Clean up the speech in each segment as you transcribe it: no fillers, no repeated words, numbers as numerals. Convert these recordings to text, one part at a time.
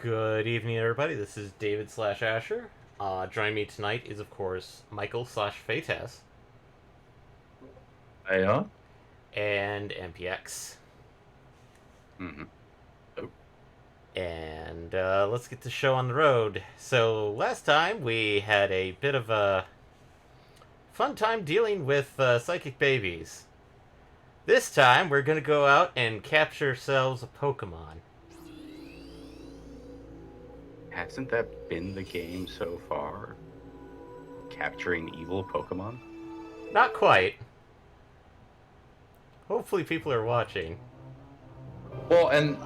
Good evening, everybody. This is David slash Asher. Joining me tonight is, of course, Michael slash Phaetas Yeah. and MPX. Mm-hmm. And let's get the show on the road. So last time we had a bit of a fun time dealing with psychic babies. This time we're going to go out and capture ourselves a Pokemon. Hasn't that been the game so far? Capturing evil Pokemon? Not quite. Hopefully people are watching. Well, and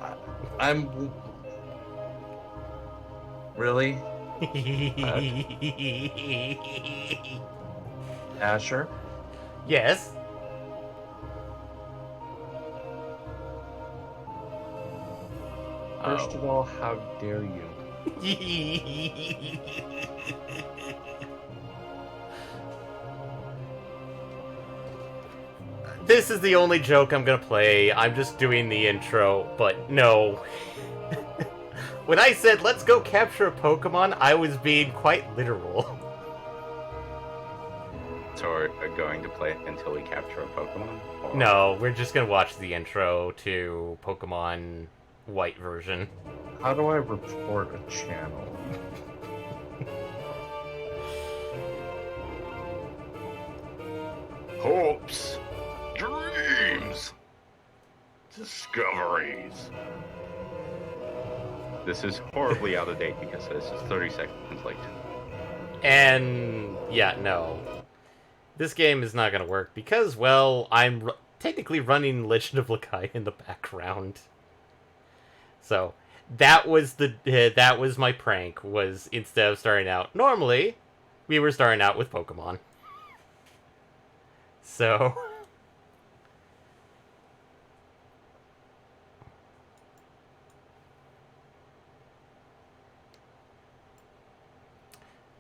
I'm really Asher. Yes. First of all, how dare you? This is the only joke I'm gonna play. I'm just doing the intro, but no. When I said, let's go capture a Pokemon, I was being quite literal. So are going to play until we capture a Pokemon? Or... No, we're just gonna watch the intro to Pokemon White version. How do I report a channel? Hopes, dreams, discoveries. This is horribly out of date because this is 30 seconds late. And yeah, no. This game is not gonna work because, well, I'm technically running Legend of Lakai in the background. So that was my prank. Was instead of starting out normally, we were starting out with Pokemon. So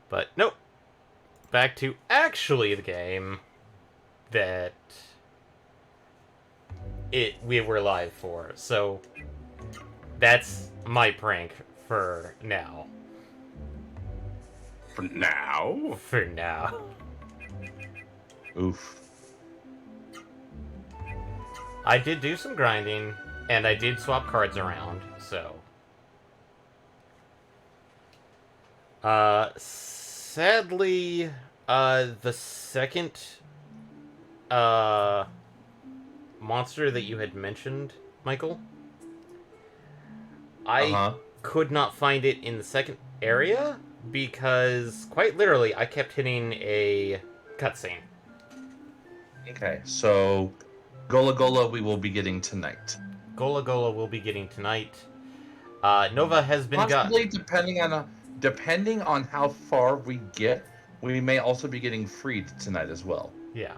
but nope. Back to actually the game that we were live for. So that's my prank for now. For now? For now. Oof. I did do some grinding, and I did swap cards around, so... sadly, the second, monster that you had mentioned, Michael, I could not find it in the second area, because, quite literally, I kept hitting a cutscene. Okay, so Gola Gola we will be getting tonight. Gola Gola will be getting tonight. Nova has been Possibly depending on how far we get, we may also be getting freed tonight as well. Yeah.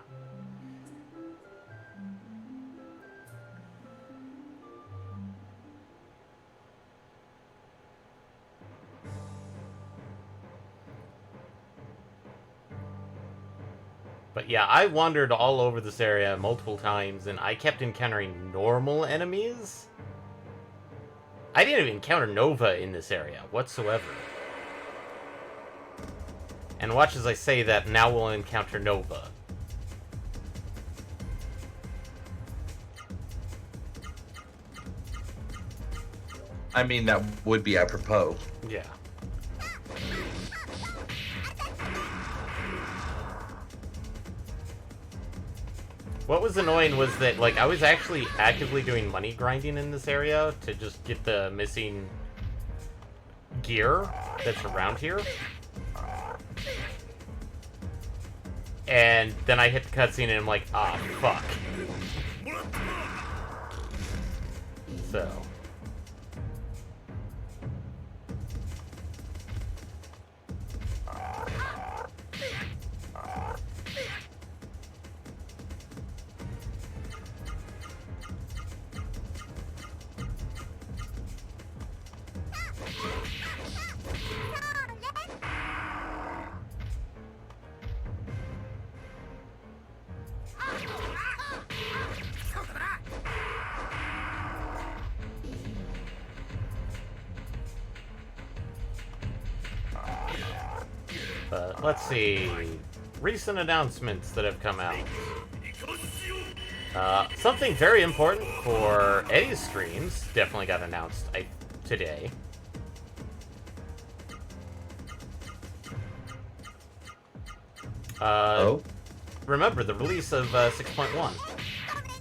But yeah, I wandered all over this area multiple times, and I kept encountering normal enemies. I didn't even encounter Nova in this area whatsoever. And watch as I say that, now we'll encounter Nova. I mean, that would be apropos. Yeah. What was annoying was that, like, I was actually actively doing money grinding in this area to just get the missing gear that's around here. And then I hit the cutscene and I'm like, ah, fuck. So... But let's see. Recent announcements that have come out. Something very important for Eddie's streams definitely got announced today. Remember the release of 6.1.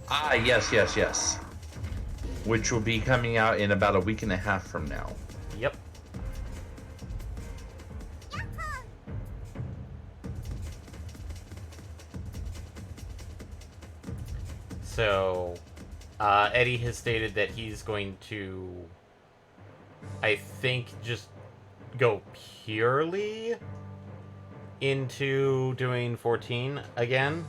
Ah, yes. Which will be coming out in about a week and a half from now. Yep. So, Eddie has stated that he's going to, I think, just go purely into doing 14 again.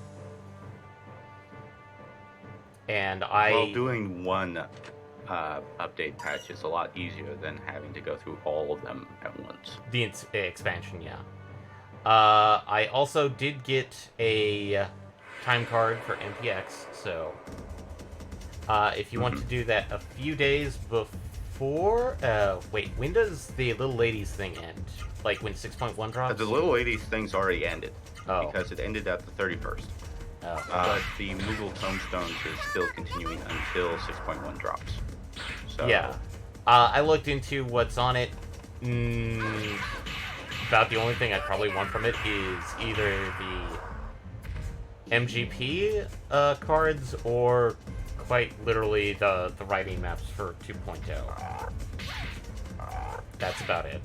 And Well, doing one update patch is a lot easier than having to go through all of them at once. The expansion, yeah. I also did get a time card for MPX, so if you want to do that a few days before... wait, when does the Little Ladies thing end? Like when 6.1 drops? The Little Ladies thing's already ended. Oh. Because it ended at the 31st. Oh. But the Moogle Tomestones is still continuing until 6.1 drops. So, Yeah. I looked into what's on it. About the only thing I probably want from it is either the MGP cards or quite literally the writing maps for 2.0. That's about it.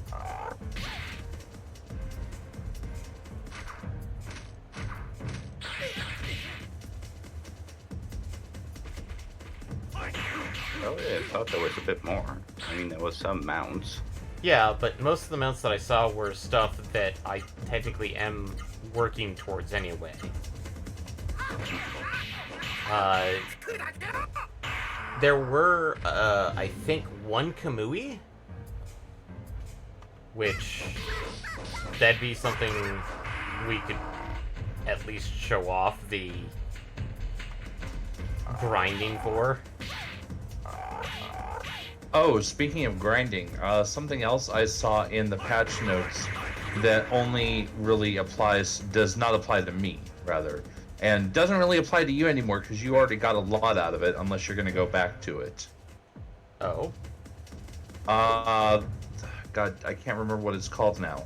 Oh, yeah, I thought there was a bit more. I mean, there was some mounts. Yeah, but most of the mounts that I saw were stuff that I technically am working towards anyway. There were, I think, one Kamui, which that'd be something we could at least show off the grinding for. Oh, speaking of grinding, something else I saw in the patch notes that only really does not apply to me, rather. And doesn't really apply to you anymore because you already got a lot out of it, unless you're going to go back to it. Oh? God, I can't remember what it's called now.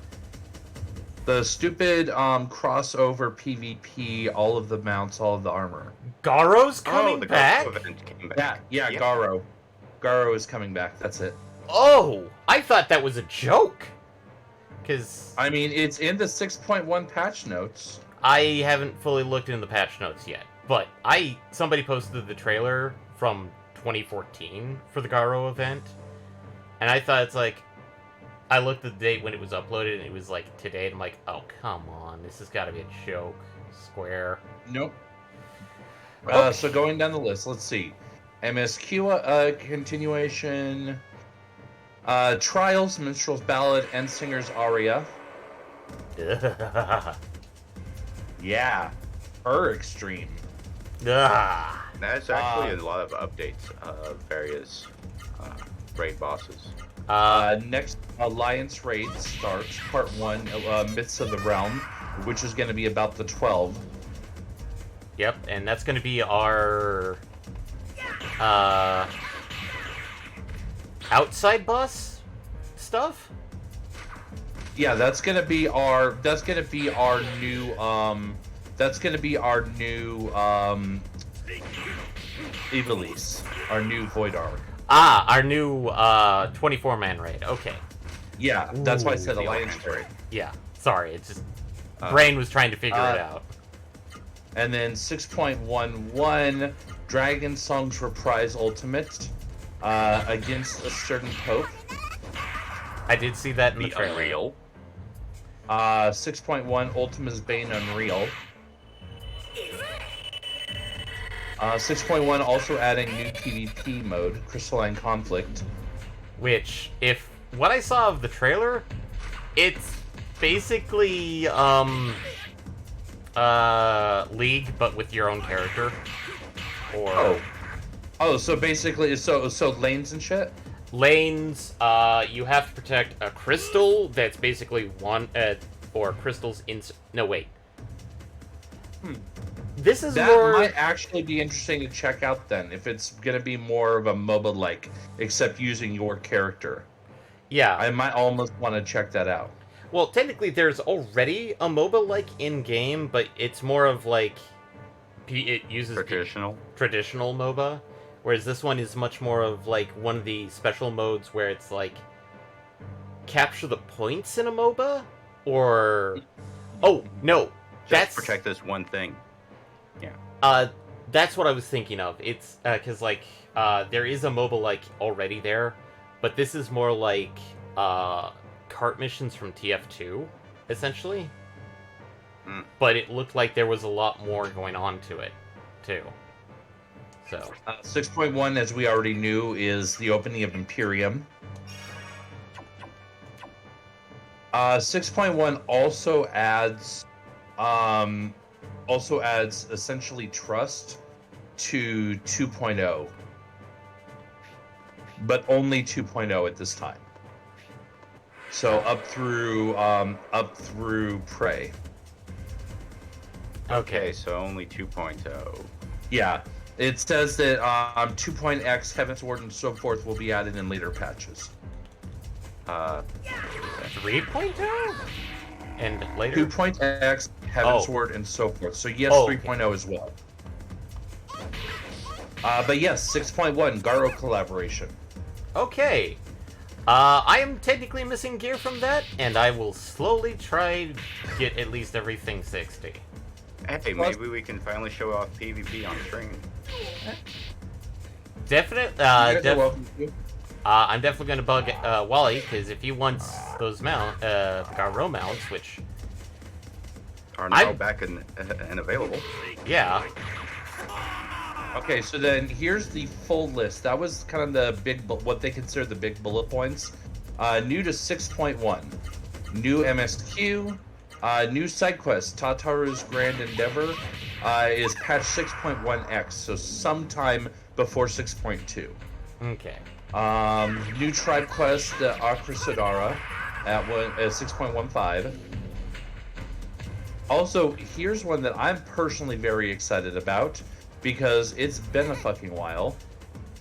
The stupid crossover PvP, all of the mounts, all of the armor. Garo's coming back? Garo event came back. Yeah, Garo. Garo is coming back, that's it. Oh! I thought that was a joke! Because I mean, it's in the 6.1 patch notes. I haven't fully looked in the patch notes yet, but somebody posted the trailer from 2014 for the Garo event, and I thought it's like, I looked at the date when it was uploaded, and it was like today, and I'm like, oh, come on, this has got to be a joke, Square. Nope. Okay. So going down the list, let's see. MSQ continuation, Trials, Minstrel's Ballad, and Singer's Aria. Yeah, her extreme. That's actually a lot of updates of various raid bosses. Next, Alliance Raid starts, Part 1, Myths of the Realm, which is going to be about the 12. Yep, and that's going to be our outside boss stuff. Yeah, that's gonna be our new Evilise, our new Void Arc. Our new 24-man raid. Okay. Yeah, that's why I said the Alliance Raid. Yeah. Sorry, it's just brain was trying to figure it out. And then 6.11 Dragon Songs Reprise Ultimate against a certain Pope. I did see that in the The trailer. Unreal. 6.1 Ultima's Bane Unreal. 6.1 also adding new PvP mode, Crystalline Conflict. Which, if what I saw of the trailer, it's basically League, but with your own character. Or so basically, so lanes and shit. Lanes, you have to protect a crystal that's basically or crystals in... No, wait. Hmm. This is That more... might actually be interesting to check out then, if it's going to be more of a MOBA-like, except using your character. Yeah. I might almost want to check that out. Well, technically, there's already a MOBA-like in-game, but it's more of, like... It uses... Traditional MOBA. Whereas this one is much more of, like, one of the special modes where it's, like... Capture the points in a MOBA? Or... Oh, no. Just protect this one thing. That's what I was thinking of. It's, because, like, there is a MOBA, like, already there, but this is more like, cart missions from TF2, essentially. Mm. But it looked like there was a lot more going on to it, too. So. 6.1, as we already knew, is the opening of Imperium. 6.1 also adds essentially trust to 2.0, but only 2.0 at this time. So up through Prey. Okay, so only 2.0. Yeah, it says that 2.x, Heaven's Ward, and so forth will be added in later patches. 3.0? And later? 2.x, Heaven's Ward, and so forth. So yes, 3.0 as well. But yes, 6.1, Garo collaboration. Okay. I am technically missing gear from that, and I will slowly try to get at least everything 60. Hey, maybe we can finally show off PvP on stream. Definitely. I'm definitely going to bug Wally, because if he wants those Garo mounts, which are now back and available. Yeah. Okay, so then here's the full list. That was kind of the what they consider the big bullet points. New to 6.1, new MSQ, new side quest, Tataru's Grand Endeavor, is patch 6.1x, so sometime before 6.2. Okay. New tribe quest, Akrasadara, at 6.15. Also, here's one that I'm personally very excited about, because it's been a fucking while.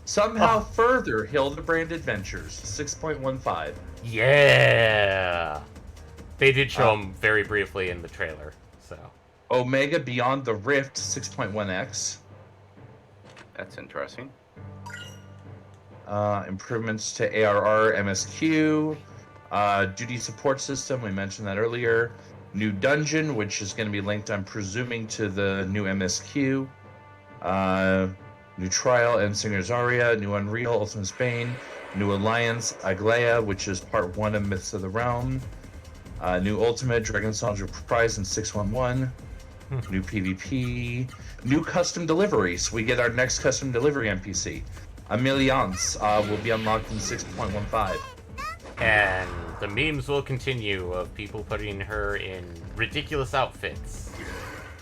Somehow Further Hildebrand Adventures, 6.15. Yeah! They did show them very briefly in the trailer, so... Omega Beyond the Rift, 6.1x. That's interesting. Improvements to ARR MSQ. Duty support system, we mentioned that earlier. New dungeon, which is going to be linked, I'm presuming, to the new MSQ. New Trial and Singer's Aria. New Unreal, Ultimate Bane. New Alliance, Aglaya, which is part 1 of Myths of the Realm. New Ultimate, Dragon Soldier Prize in 611. New PvP. New custom deliveries. We get our next custom delivery NPC. Ameliance will be unlocked in 6.15. And the memes will continue of people putting her in ridiculous outfits.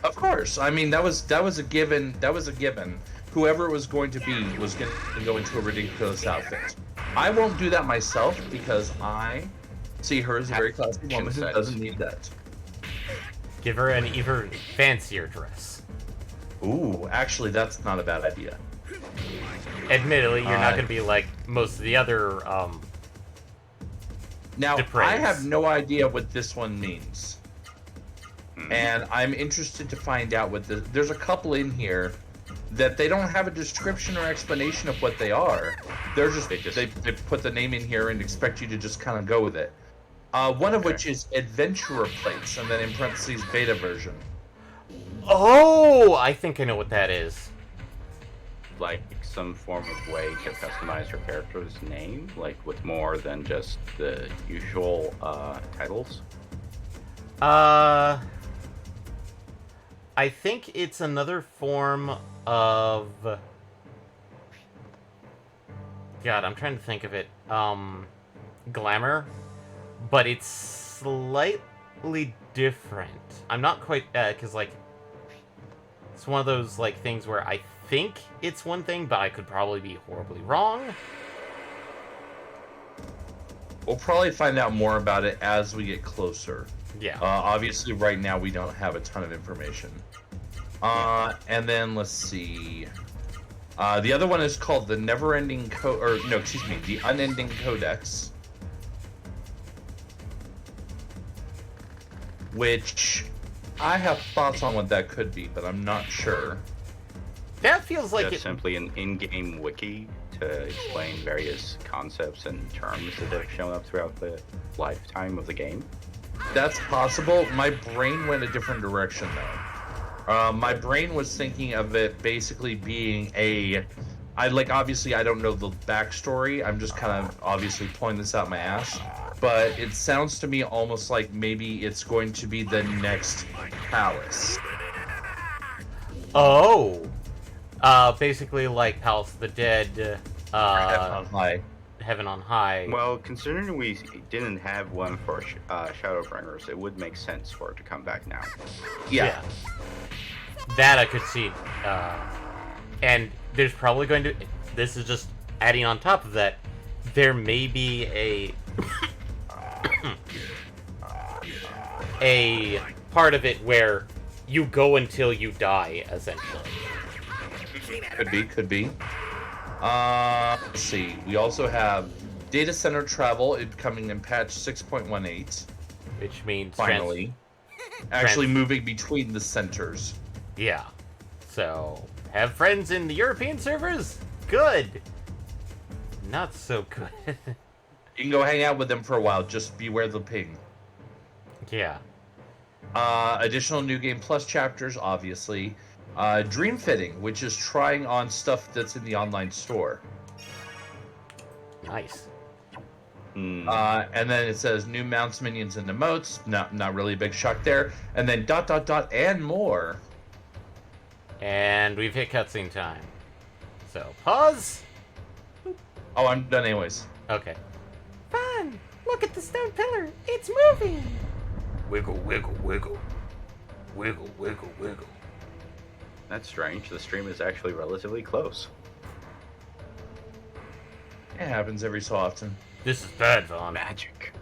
Of course. I mean, that was a given. That was a given. Whoever it was going to be was going to go into a ridiculous outfit. I won't do that myself because I see her as a very classy woman who doesn't need that. Give her an even fancier dress. Ooh, actually, that's not a bad idea. Admittedly, you're not going to be like most of the other, Now, depraved. I have no idea what this one means. And I'm interested to find out what there's a couple in here that they don't have a description or explanation of what they are. They're just, they put the name in here and expect you to just kind of go with it. One of which is Adventurer Plates, and then in parentheses, beta version. Oh, I think I know what that is. Like some form of way to customize your character's name, like with more than just the usual titles. I think it's another form of... God, I'm trying to think of it. Glamour. But it's slightly different. I'm not quite... because, like... It's one of those, like, things where I think it's one thing, but I could probably be horribly wrong. We'll probably find out more about it as we get closer. Yeah. Obviously, right now we don't have a ton of information. And then let's see. The other one is called the Never-Ending the Unending Codex, which I have thoughts on what that could be, but I'm not sure. That feels like Just simply an in-game wiki to explain various concepts and terms that have shown up throughout the lifetime of the game. That's possible. My brain went a different direction, though. My brain was thinking of it basically being obviously I don't know the backstory. I'm just kind of obviously pulling this out my ass. But it sounds to me almost like maybe it's going to be the next palace. Oh! Basically like Palace of the Dead, Heaven on High. Heaven on High. Well, considering we didn't have one for Shadowbringers, it would make sense for it to come back now. Yeah. That I could see. And there's probably going to... This is just adding on top of that. There may be a part of it where you go until you die, essentially. Could be. Let's see. We also have data center travel coming in patch 6.18. Which means... Finally. Actually moving between the centers. Yeah. So, have friends in the European servers? Good. Not so good. You can go hang out with them for a while. Just beware the ping. Yeah. Additional New Game Plus chapters, obviously. Dream Fitting, which is trying on stuff that's in the online store. Nice. And then it says new mounts, minions, and emotes. Not really a big shock there. And then ... and more. And we've hit cutscene time. So, pause. Oh, I'm done anyways. Okay. Fun! Look at the stone pillar. It's moving. Wiggle, wiggle, wiggle. Wiggle, wiggle, wiggle. That's strange. The stream is actually relatively close. It happens every so often. This is bad, Vaughn. Magic.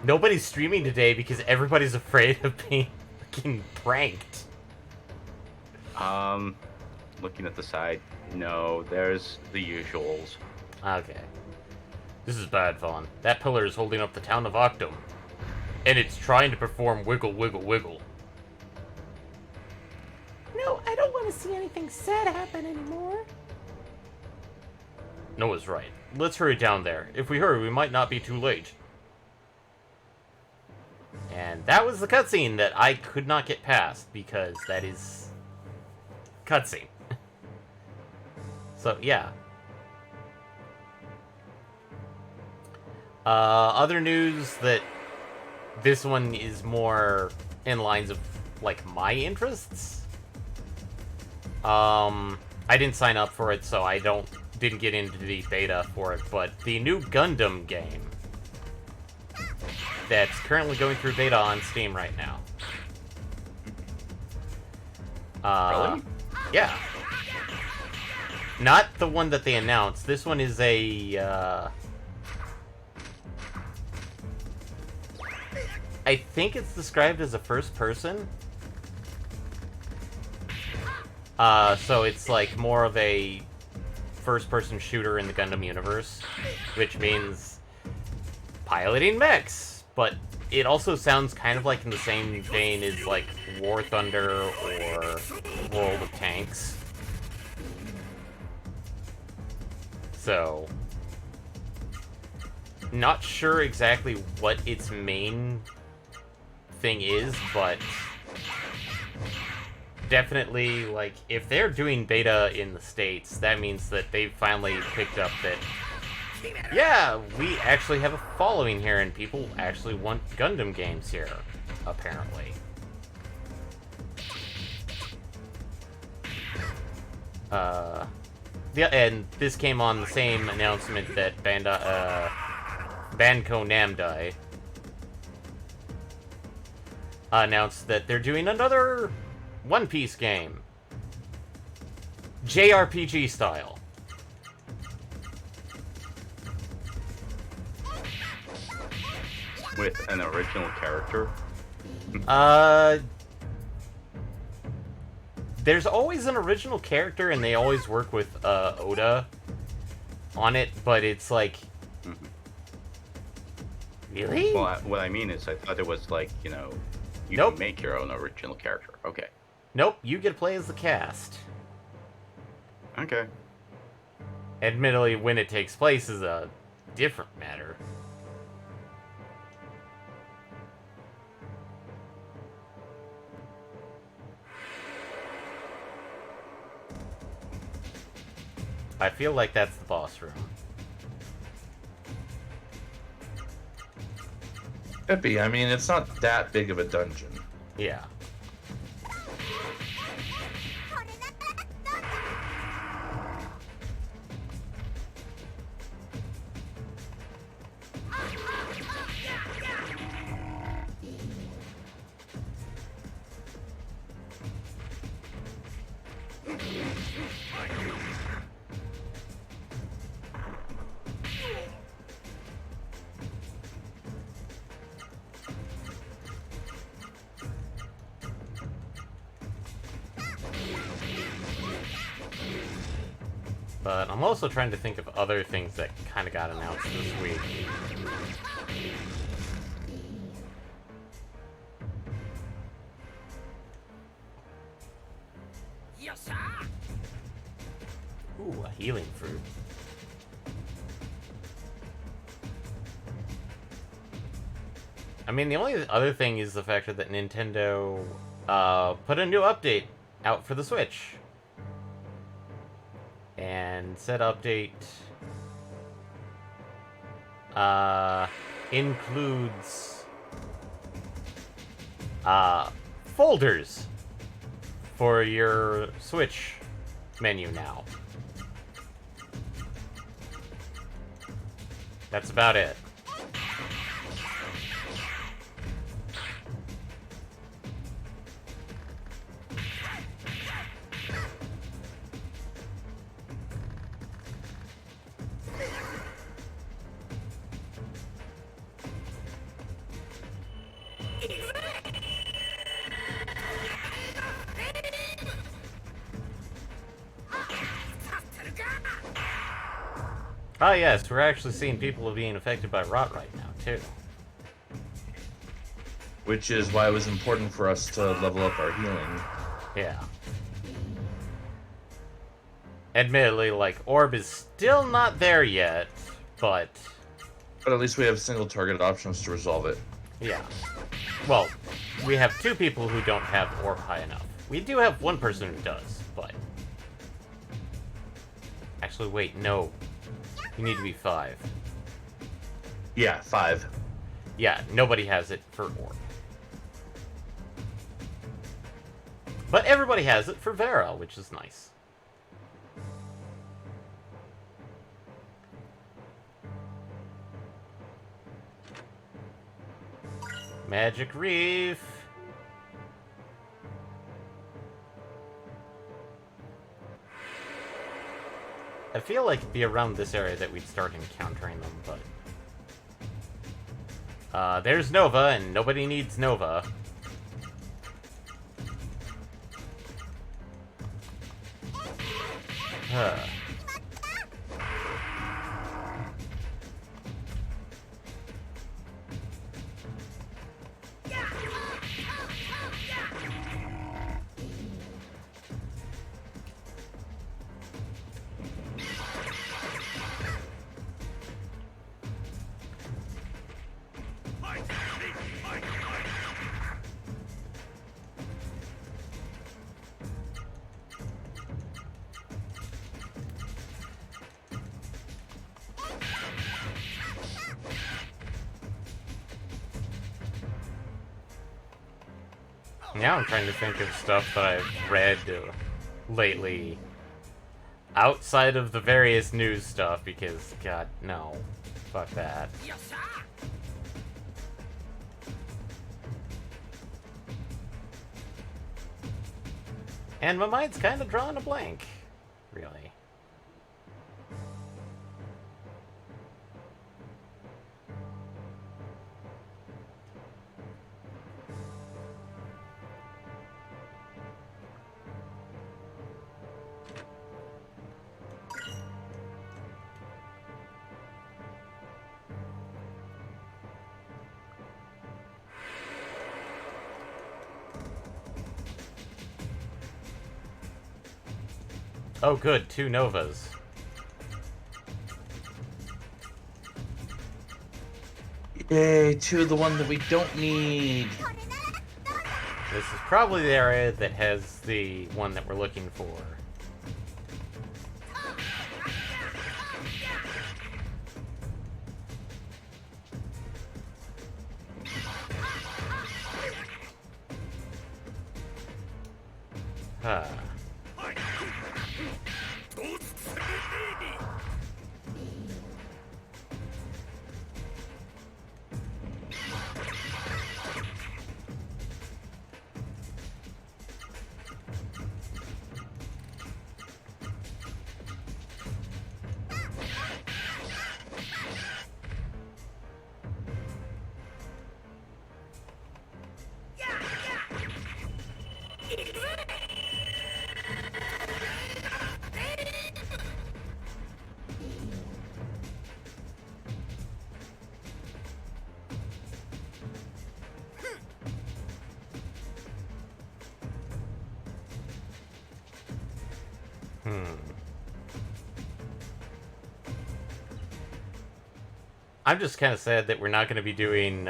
Nobody's streaming today because everybody's afraid of being fucking pranked. Looking at the side, no, there's the usuals. Okay. This is bad, Vaughn. That pillar is holding up the town of Octum. And it's trying to perform wiggle, wiggle, wiggle. No, I don't want to see anything sad happen anymore. Noah's right. Let's hurry down there. If we hurry, we might not be too late. And that was the cutscene that I could not get past, because that is... cutscene. So, yeah. Other news that this one is more in lines of, like, my interests. I didn't sign up for it, so I didn't get into the beta for it, but the new Gundam game that's currently going through beta on Steam right now. Really? Yeah. Not the one that they announced. This one is a, I think it's described as a first person. So it's like more of a first-person shooter in the Gundam universe, which means piloting mechs, but it also sounds kind of like in the same vein as like War Thunder or World of Tanks. So, not sure exactly what its main thing is, but definitely, like, if they're doing beta in the States, that means that they've finally picked up that, yeah, we actually have a following here, and people actually want Gundam games here, apparently. Yeah, and this came on the same announcement that Banco Namdai announced that they're doing another One Piece game. JRPG style. With an original character. There's always an original character, and they always work with Oda on it, but it's like, really? Well, what I mean is, I thought it was like, you know, you Nope. can make your own original character. Okay. Nope, you get to play as the cast. Okay. Admittedly, when it takes place is a different matter. I feel like that's the boss room. Could be. I mean, it's not that big of a dungeon. Yeah. But I'm also trying to think of other things that kind of got announced this week. Ooh, a healing fruit. I mean, the only other thing is the fact that Nintendo put a new update out for the Switch. And said update includes folders for your Switch menu now. That's about it. Ah, yes, we're actually seeing people being affected by rot right now, too. Which is why it was important for us to level up our healing. Yeah. Admittedly, like, Orb is still not there yet, but... But at least we have single target options to resolve it. Yeah. Well, we have 2 people who don't have Orb high enough. We do have 1 person who does, but... Actually, wait, no. You need to be 5. Yeah, 5. Yeah, nobody has it for Orb. But everybody has it for Vera, which is nice. Magic Reef. I feel like it'd be around this area that we'd start encountering them, but... there's Nova, and nobody needs Nova. Huh. Now I'm trying to think of stuff that I've read lately outside of the various news stuff, because, God, no. Fuck that. And my mind's kind of drawing a blank, really. Oh, good. 2 Novas. Yay, 2 of the one that we don't need. This is probably the area that has the one that we're looking for. Huh. I'm just kind of sad that we're not going to be doing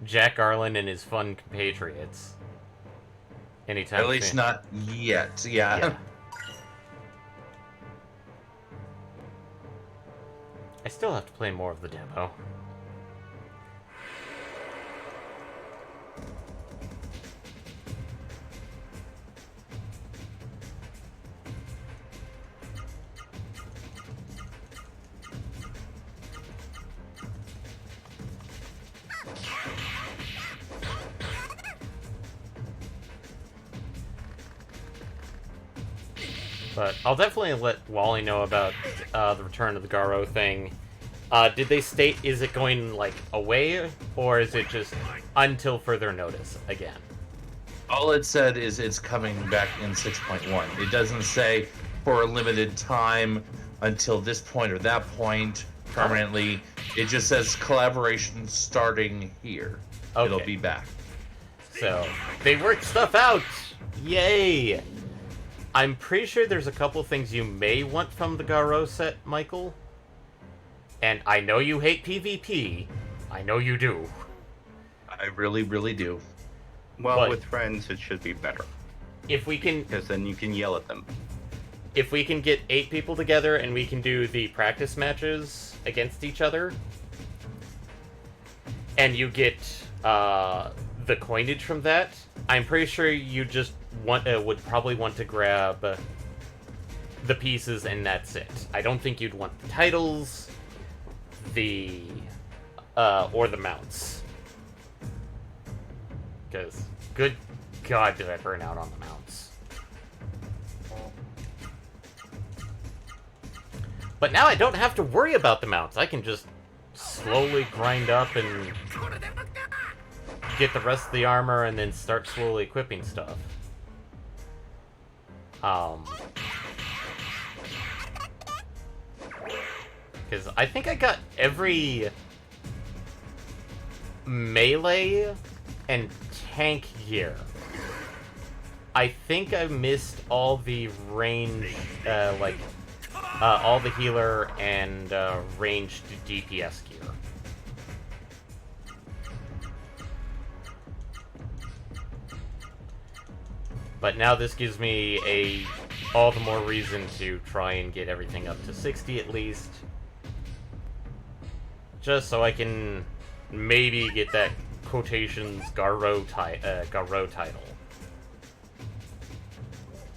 Jack Garland and his fun compatriots anytime At least soon. not yet. Yeah. Yeah. I still have to play more of the demo. But I'll definitely let Wally know about the return of the Garo thing. Did they state, is it going, like, away, or is it just until further notice again? All it said is it's coming back in 6.1. It doesn't say for a limited time until this point or that point, permanently. It just says collaboration starting here. Okay. It'll be back. So, they worked stuff out! Yay! I'm pretty sure there's a couple things you may want from the Garo set, Michael. And I know you hate PvP. I know you do. I really, really do. Well, But- with friends, it should be better. If we can Because then you can yell at them. if we can get 8 people together and we can do the practice matches against each other, and you get the coinage from that, I'm pretty sure you just would probably want to grab the pieces and that's it. I don't think you'd want the titles, or the mounts. Because, good God, did I burn out on the mounts. But now I don't have to worry about the mounts. I can just slowly grind up and get the rest of the armor and then start slowly equipping stuff. Because I think I got every melee and tank gear. I think I missed all the range, all the healer and ranged DPS gear. But now this gives me all the more reason to try and get everything up to 60 at least. Just so I can maybe get that quotations Garo title.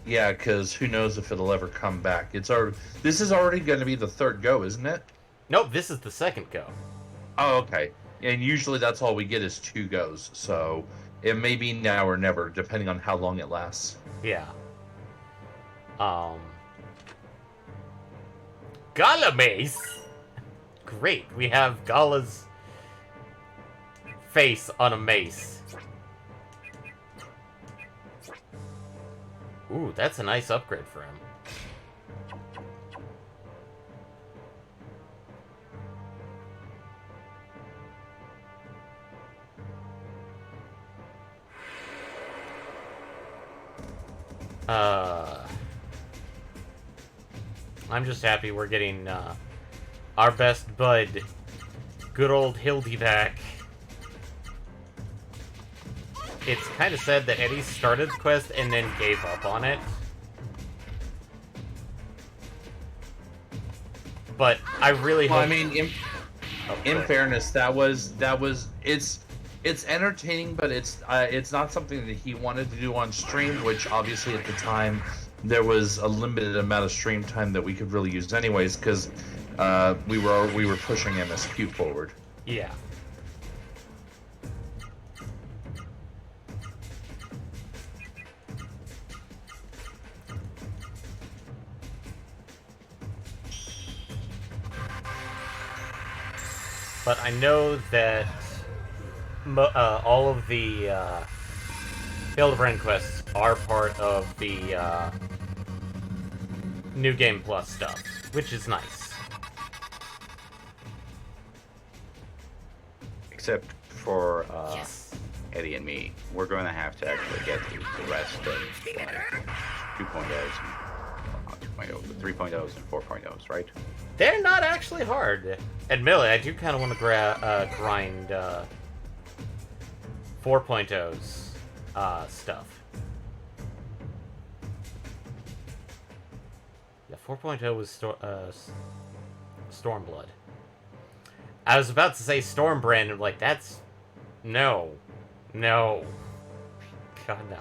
Yeah, because who knows if it'll ever come back. This is already going to be the 3rd go, isn't it? Nope, this is the 2nd go. Oh, okay. And usually that's all we get is 2 goes, so it may be now or never, depending on how long it lasts. Yeah. Gala Mace! Great, we have Gala's face on a mace. Ooh, that's a nice upgrade for him. I'm just happy we're getting our best bud, good old Hildy, back. It's kind of sad that Eddie started the quest and then gave up on it. But I really hope... Well, I mean, in fairness, that was it's entertaining, but it's not something that he wanted to do on stream, which obviously at the time there was a limited amount of stream time that we could really use anyways, because we were pushing MSQ forward. Yeah. But I know that all of the Hildebrand quests are part of the New Game Plus stuff, which is nice. Except for Yes. Eddie and me, we're going to have to actually get through the rest of like 2.0s, not 2.0, but 3.0s and 4.0s, right? They're not actually hard. Admittedly, I do kind of want to grind 4.0's stuff. Yeah, 4.0 was Stormblood. I was about to say Stormbrand, and like, that's... No. No. God, no.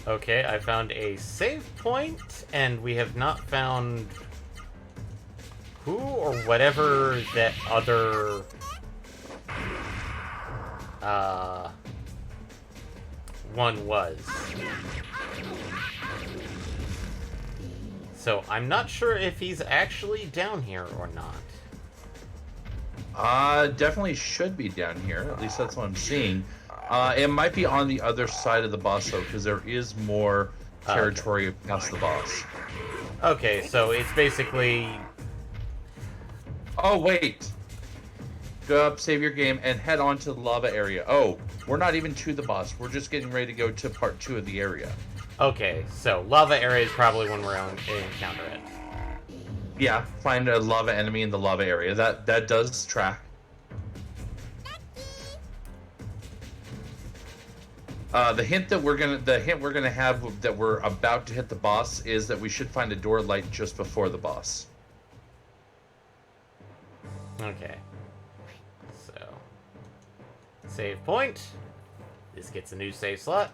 Okay, I found a save point, and we have not found who or whatever that other one was. So I'm not sure if he's actually down here or not. Definitely should be down here. At least that's what I'm seeing. It might be on the other side of the boss, though, because there is more territory past the boss. Okay, so it's basically... Oh, wait. Go up, save your game, and head on to the lava area. Oh, we're not even to the boss. We're just getting ready to go to part 2 of the area. Okay, so lava area is probably when we're on encounter it. Yeah, find a lava enemy in the lava area. That does track. The hint we're gonna have that we're about to hit the boss is that we should find a door light just before the boss. Okay. So, save point. This gets a new save slot.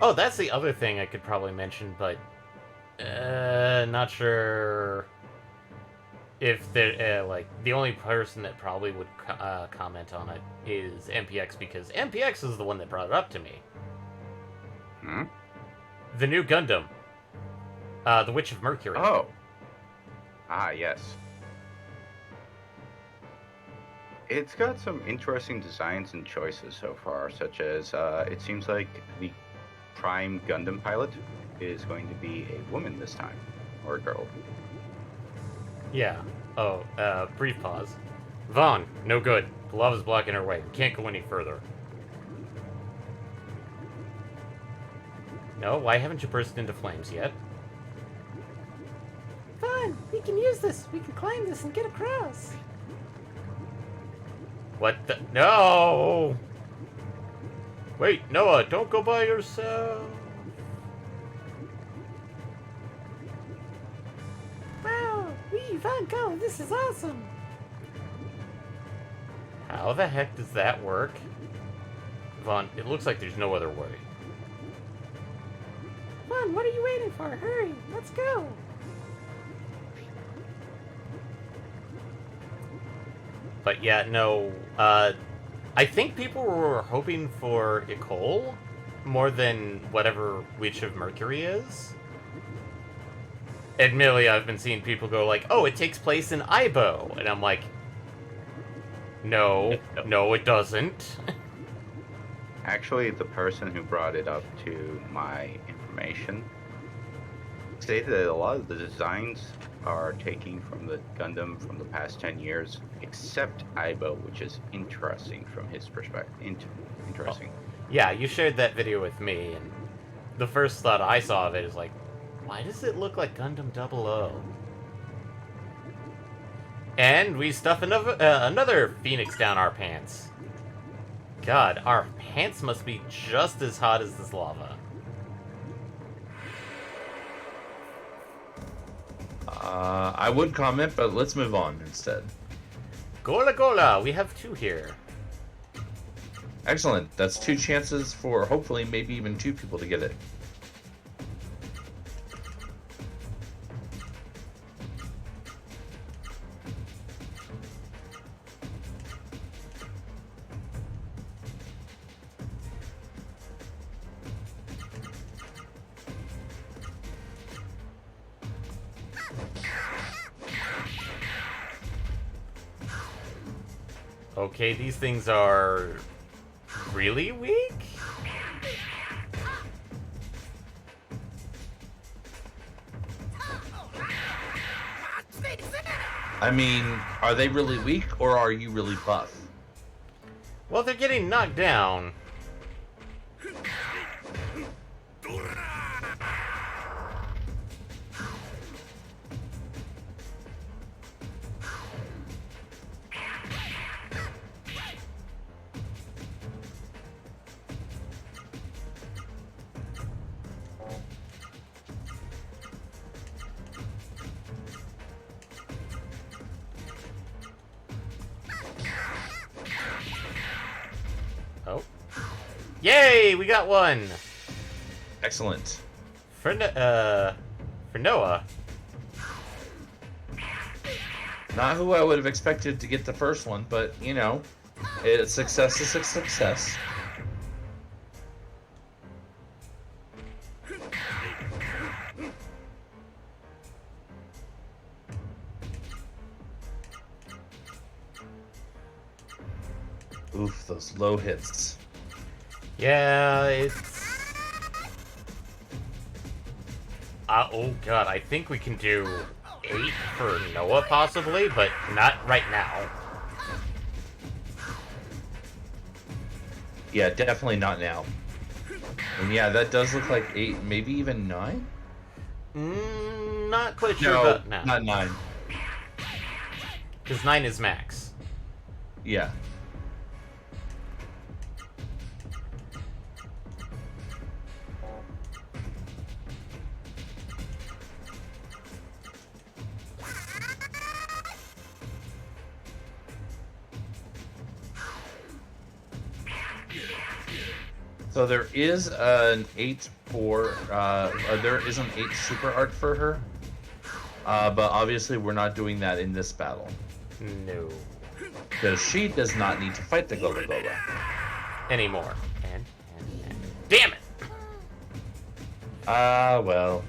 Oh, that's the other thing I could probably mention, but not sure if there like the only person that probably would comment on it is MPX, because MPX is the one that brought it up to me. Hmm? The new Gundam, the Witch of Mercury. Oh. Ah, yes. It's got some interesting designs and choices so far, such as it seems like the Prime Gundam pilot is going to be a woman this time, or a girl. Yeah. Oh, brief pause. Vaughn, no good. The lava's blocking our way. We can't go any further. No, why haven't you burst into flames yet? Fun! We can use this. We can climb this and get across. What the? No! Wait, Noah, don't go by yourself. Wow! We found go. This is awesome. How the heck does that work? Vaughn, it looks like there's no other way. Fun! What are you waiting for? Hurry! Let's go. But yeah, no, I think people were hoping for Ecole more than whatever Witch of Mercury is. Admittedly, I've been seeing people go like, oh, it takes place in Aibo. And I'm like, no, no, it doesn't. Actually, the person who brought it up to my information say that a lot of the designs are taking from the Gundam from the past 10 years, except Aibo, which is interesting from his perspective. Interesting. Yeah, you shared that video with me, and the first thought I saw of it is like, why does it look like Gundam 00? And we stuff another Phoenix down our pants. God, our pants must be just as hot as this lava. I would comment, but let's move on instead. Gola Gola, we have 2 here. Excellent. That's 2 chances for hopefully maybe even 2 people to get it. Okay, these things are really weak? I mean, are they really weak or are you really buff? Well, they're getting knocked down. Oh. Yay, we got one! Excellent. For Noah. Not who I would have expected to get the first one, but, you know, a success is a success. Oof, those low hits. Yeah, it's... oh god, I think we can do 8 for Noah possibly, but not right now. Yeah, definitely not now. And yeah, that does look like 8, maybe even 9? Not quite sure No, about now. not 9. Because 9 is max. Yeah. So there is an 8 for, there is an 8 super art for her, but obviously we're not doing that in this battle. No. Because she does not need to fight the Gola Gola. Anymore. And. Damn it! Well.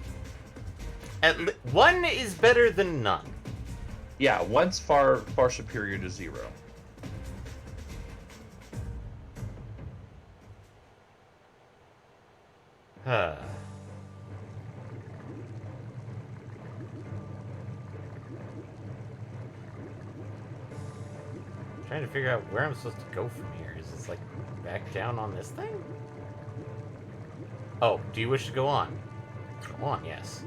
One is better than none. Yeah, one's far superior to 0. Huh. Trying to figure out where I'm supposed to go from here. Is this like back down on this thing? Oh, do you wish to go on? Go on, yes.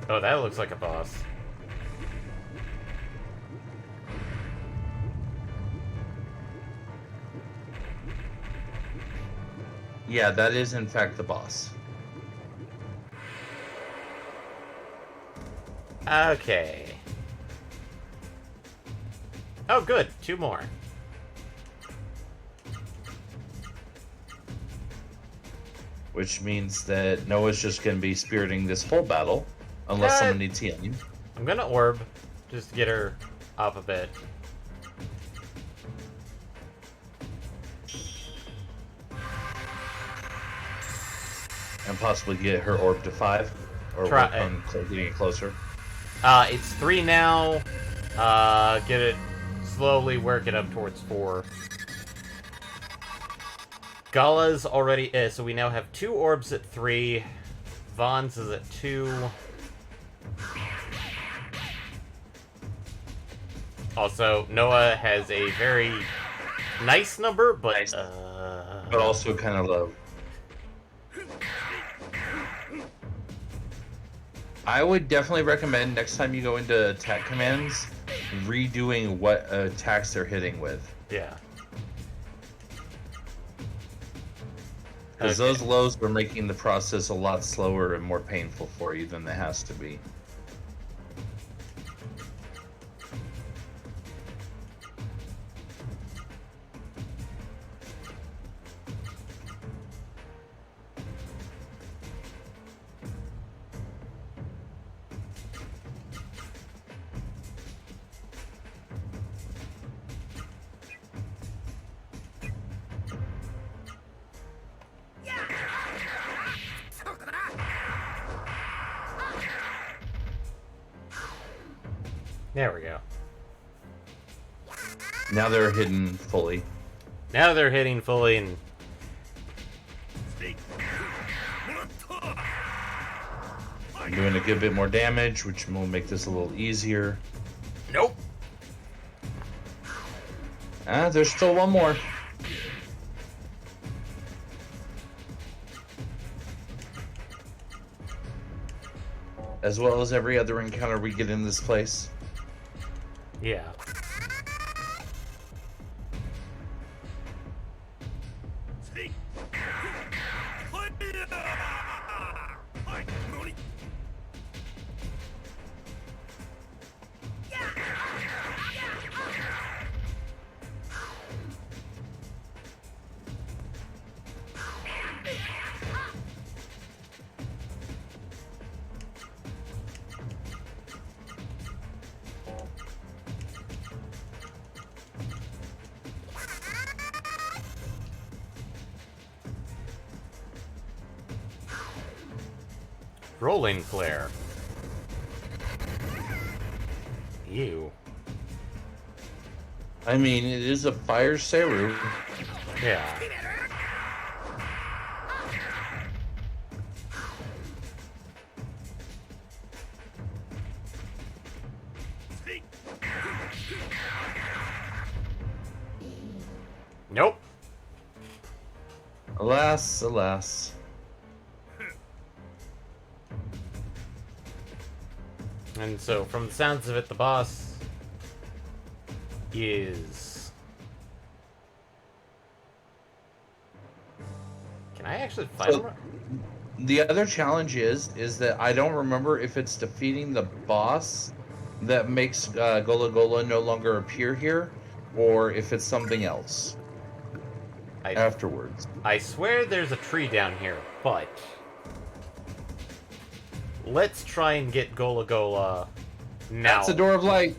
Oh, that looks like a boss. Yeah, that is in fact the boss. Okay. Oh, good. 2 more. Which means that Noah's just going to be spiriting this whole battle, unless someone needs healing. I'm gonna orb, just to get her up a bit. And possibly get her orb to 5? Or Try- work on getting it closer? It's 3 now. Get it slowly work it up towards 4. Gala's already so we now have 2 orbs at 3. Vaughn's is at 2. Also, Noah has a very nice number, but Nice. But also kind of low. I would definitely recommend next time you go into attack commands, redoing what attacks they're hitting with. yeah. Because Okay. those lows are making the process a lot slower and more painful for you than it has to be. There we go. Now they're hidden fully. Now they're hitting fully and I'm doing a good bit more damage, which will make this a little easier. nope. Ah, there's still one more. As well as every other encounter we get in this place. Yeah. Rolling flare. Ew. I mean, it is a fire Seru. Yeah. Nope. Alas, alas. And so, from the sounds of it, the boss is... Can I actually fight him? The other challenge is that I don't remember if it's defeating the boss that makes Gola Gola no longer appear here, or if it's something else afterwards. I swear there's a tree down here, but... Let's try and get Gola Gola now. That's the Door of Light.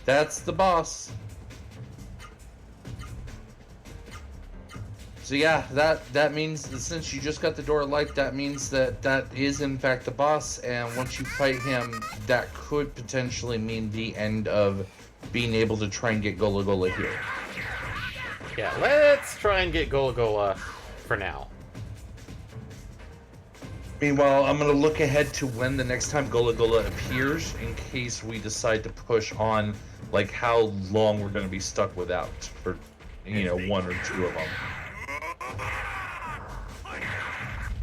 That's the boss. So yeah, that means that since you just got the Door of Light, that means that is in fact the boss, and once you fight him, that could potentially mean the end of being able to try and get Gola Gola here. Yeah, let's try and get Gola Gola for now. Meanwhile, I'm gonna look ahead to when the next time Gola Gola appears, in case we decide to push on, like how long we're gonna be stuck without for, you know, 1 or 2 of them.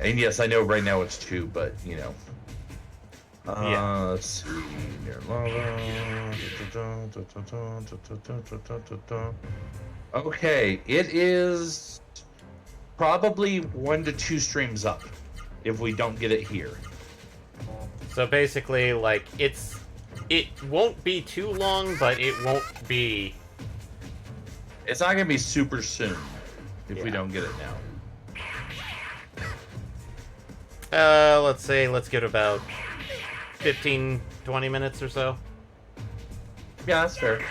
And yes, I know right now it's 2, but you know. Yeah. Let's see. Near lava. Okay, it is probably 1 to 2 streams up if we don't get it here. So basically, like, it won't be too long, but it won't be... It's not gonna be super soon if we Yeah. don't get it now. Let's say, let's get about 15, 20 minutes or so. Yeah, that's fair.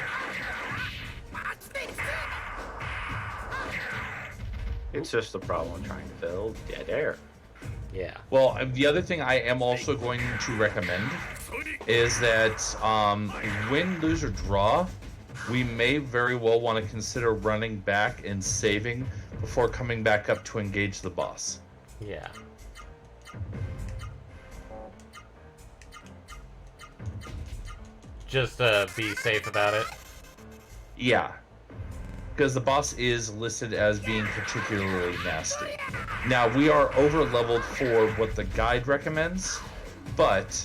It's just the problem of trying to fill dead air. Yeah. Well, the other thing I am also going to recommend is that win, lose, or draw, we may very well want to consider running back and saving before coming back up to engage the boss. Yeah. Just be safe about it. Yeah. Because the boss is listed as being particularly nasty. Now, we are over-leveled for what the guide recommends, but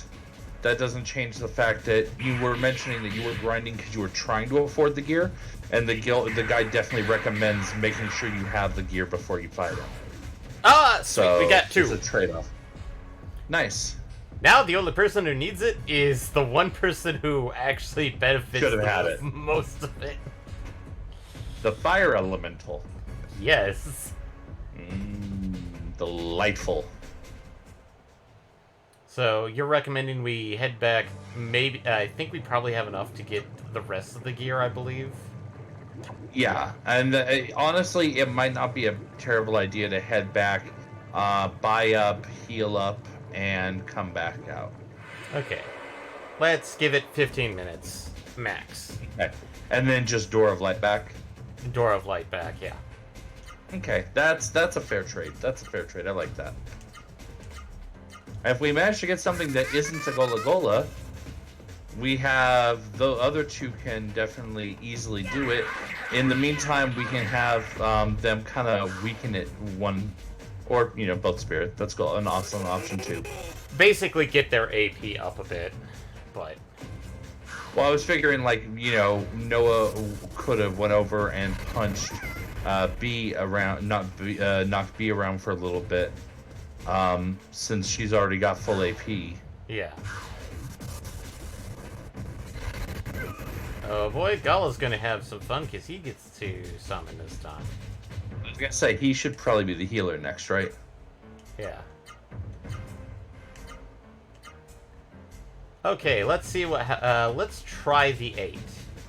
that doesn't change the fact that you were mentioning that you were grinding because you were trying to afford the gear, and the guide definitely recommends making sure you have the gear before you fight him. Ah, sweet, So we got 2. it's a trade-off. Nice. Now the only person who needs it is the one person who actually benefits Should have had it. most of it. The fire elemental. Yes. Delightful. So you're recommending we head back? Maybe I think we probably have enough to get the rest of the gear, I believe. Yeah, and honestly, it might not be a terrible idea to head back, buy up, heal up, and come back out. Okay. Let's give it 15 minutes max. Okay. And then just Door of Light back. Door of Light back, yeah. Okay, that's a fair trade. That's a fair trade. I like that. If we manage to get something that isn't a Gola Gola, we have the other 2 can definitely easily do it. In the meantime, we can have them kind of weaken it one, or both spirit. That's an awesome option too. Basically, get their AP up a bit, but. Well, I was figuring Noah could have went over and punched B around, knocked B around for a little bit, since she's already got full AP. Yeah. Oh boy, Gala's gonna have some fun because he gets to summon this time. I was gonna say, he should probably be the healer next, right? Yeah. Okay, let's see what. Let's try the 8.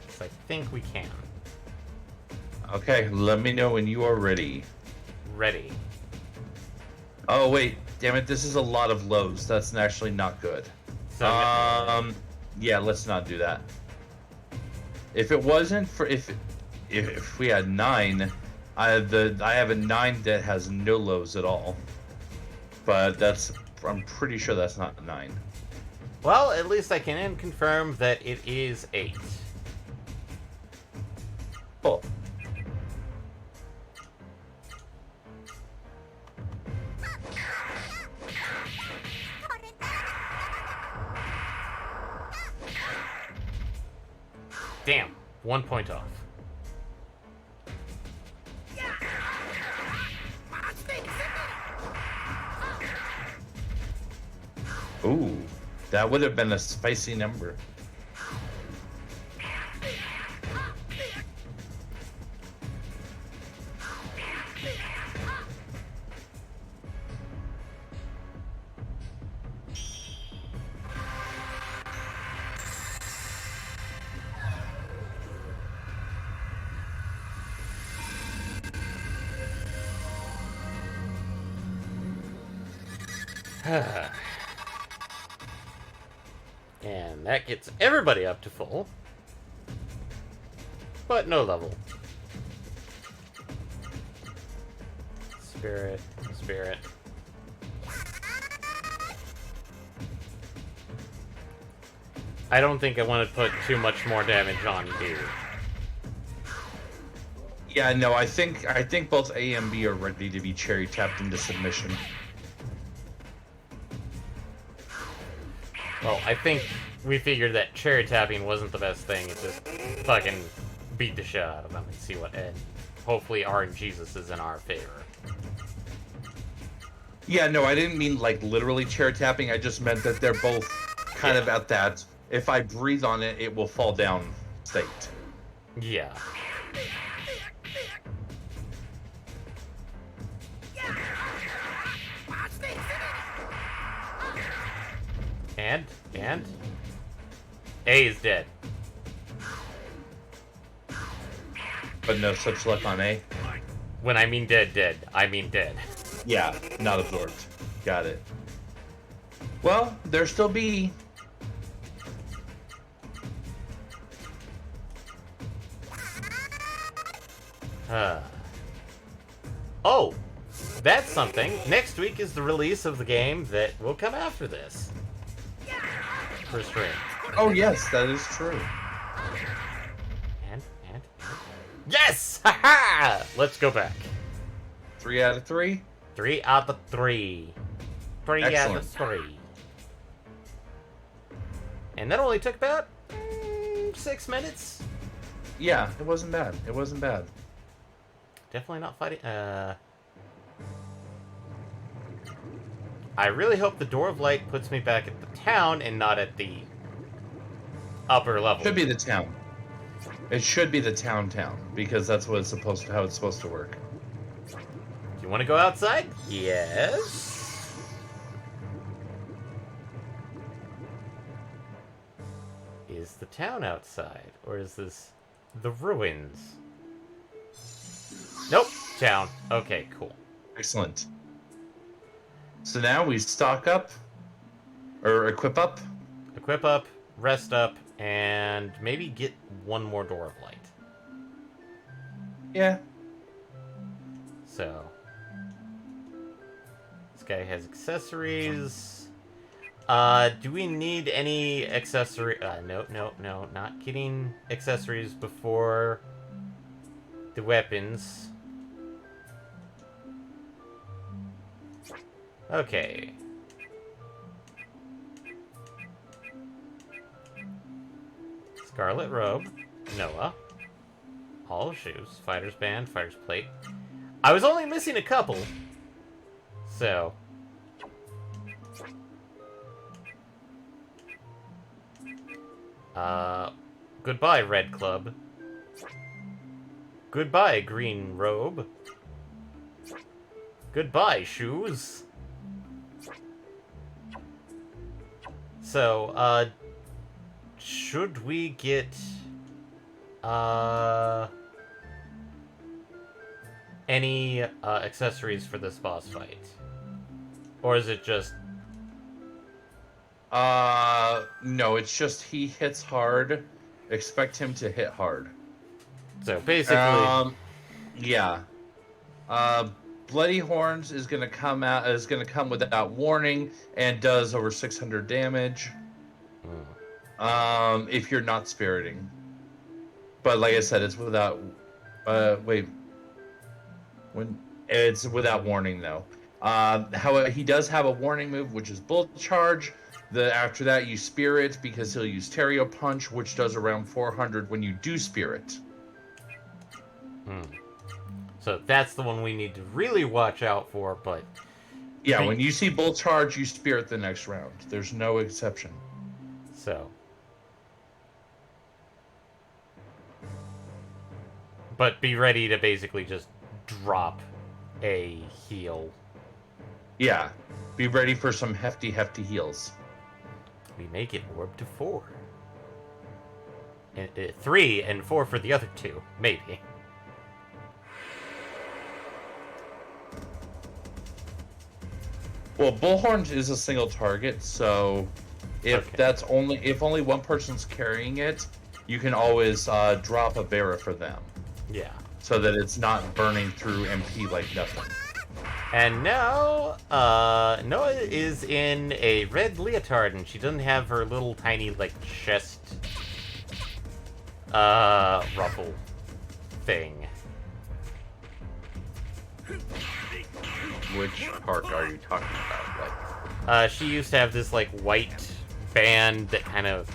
'Cause I think we can. Okay, let me know when you are ready. Ready. Oh wait, damn it! This is a lot of lows. That's actually not good. So, Yeah, let's not do that. If it wasn't for if we had 9, I have a 9 that has no lows at all. But I'm pretty sure that's not 9. well, at least I can confirm that it is 8. Cool. Damn, 1 point off. Ooh, that would have been a spicy number. And that gets everybody up to full. But no level. Spirit, spirit. I don't think I want to put too much more damage on you. Yeah, no, I think both A and B are ready to be cherry tapped into submission. Well, I think we figured that cherry tapping wasn't the best thing. It's just fucking beat the shit out of them and see what ends. Hopefully RNGesus is in our favor. Yeah, no, I didn't mean like literally cherry tapping. I just meant that they're both kind of at that, if I breathe on it, it will fall down state. Yeah. And? A is dead. But no such luck on A. When I mean dead, I mean dead. Yeah, not absorbed. Got it. Well, there still be. Oh, that's something. Next week is the release of the game that will come after this. For stream. Oh yes, that is true. And yes! Haha! Let's go back. 3 out of 3. 3 out of 3. 3 out of Excellent. 3. And that only took about 6 minutes. Yeah, it wasn't bad. It wasn't bad. Definitely not fighting. I really hope the Door of Light puts me back at the town and not at the upper level. Should be the town. It should be the town because that's what it's how it's supposed to work. Do you want to go outside? Yes. Is the town outside, or is this the ruins? Nope, town. Okay, cool. Excellent. So now we stock up, or equip up. Equip up, rest up, and maybe get one more Door of Light. Yeah. So, this guy has accessories. Do we need any accessory? No, not getting accessories before the weapons. Okay. Scarlet robe, Noah. All shoes, fighter's band, fighter's plate. I was only missing a couple. So. Goodbye, Red Club. Goodbye, Green Robe. Goodbye, shoes. So, should we get, any, accessories for this boss fight? Or is it just... No, it's just he hits hard. Expect him to hit hard. So, basically... Yeah. Bloody Horns is gonna come without warning and does over 600 damage. If you're not spiriting. But like I said, it's without it's without warning though. However, he does have a warning move, which is Bullet Charge. After that, you spirit because he'll use Terrio Punch, which does around 400 when you do spirit. So that's the one we need to really watch out for, but... Yeah, when you see Bullet Charge, you spirit the next round. There's no exception. So... But be ready to basically just drop a heal. Yeah, be ready for some hefty heals. We make it warp to 4. 3 and 4 for the other 2, maybe. Well, Bullhorn is a single target, so if only one person's carrying it, you can always drop a Vera for them. Yeah. So that it's not burning through MP like nothing. And now, Noah is in a red leotard, and she doesn't have her little tiny, like, chest, ruffle thing. Which part are you talking about? Like, She used to have this, like, white band that kind of...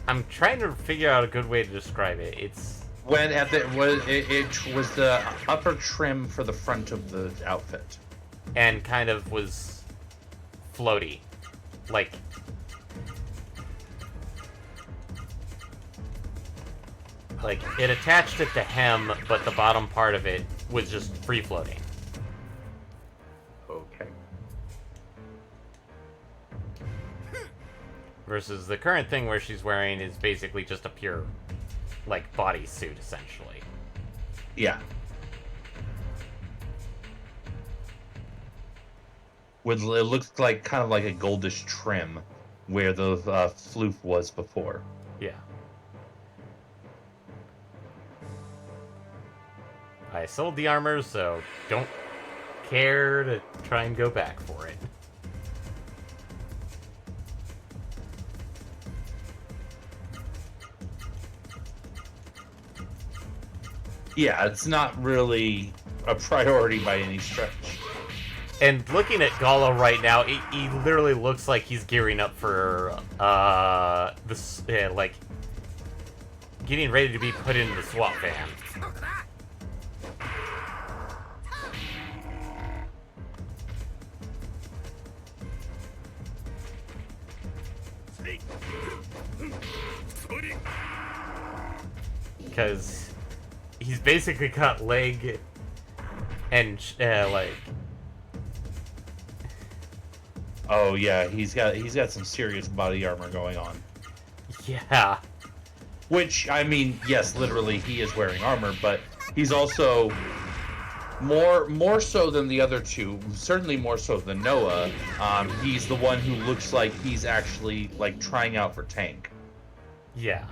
I'm trying to figure out a good way to describe it. It's... It was the upper trim for the front of the outfit. And kind of was floaty. Like... Like, it attached at the hem, but the bottom part of it was just free-floating. okay. Versus the current thing where she's wearing is basically just a pure, like, bodysuit, essentially. Yeah. With it looks like kind of like a goldish trim, where the floof was before. Yeah. I sold the armor, so don't care to try and go back for it. Yeah, it's not really a priority by any stretch. And looking at Gala right now, he literally looks like he's gearing up for this like getting ready to be put into the swap van. Because he's basically got leg and like. Oh yeah, he's got some serious body armor going on. Yeah. Which, I mean, yes, literally he is wearing armor, but he's also more so than the other two, certainly more so than Noah. He's the one who looks like he's actually like trying out for tank. Yeah.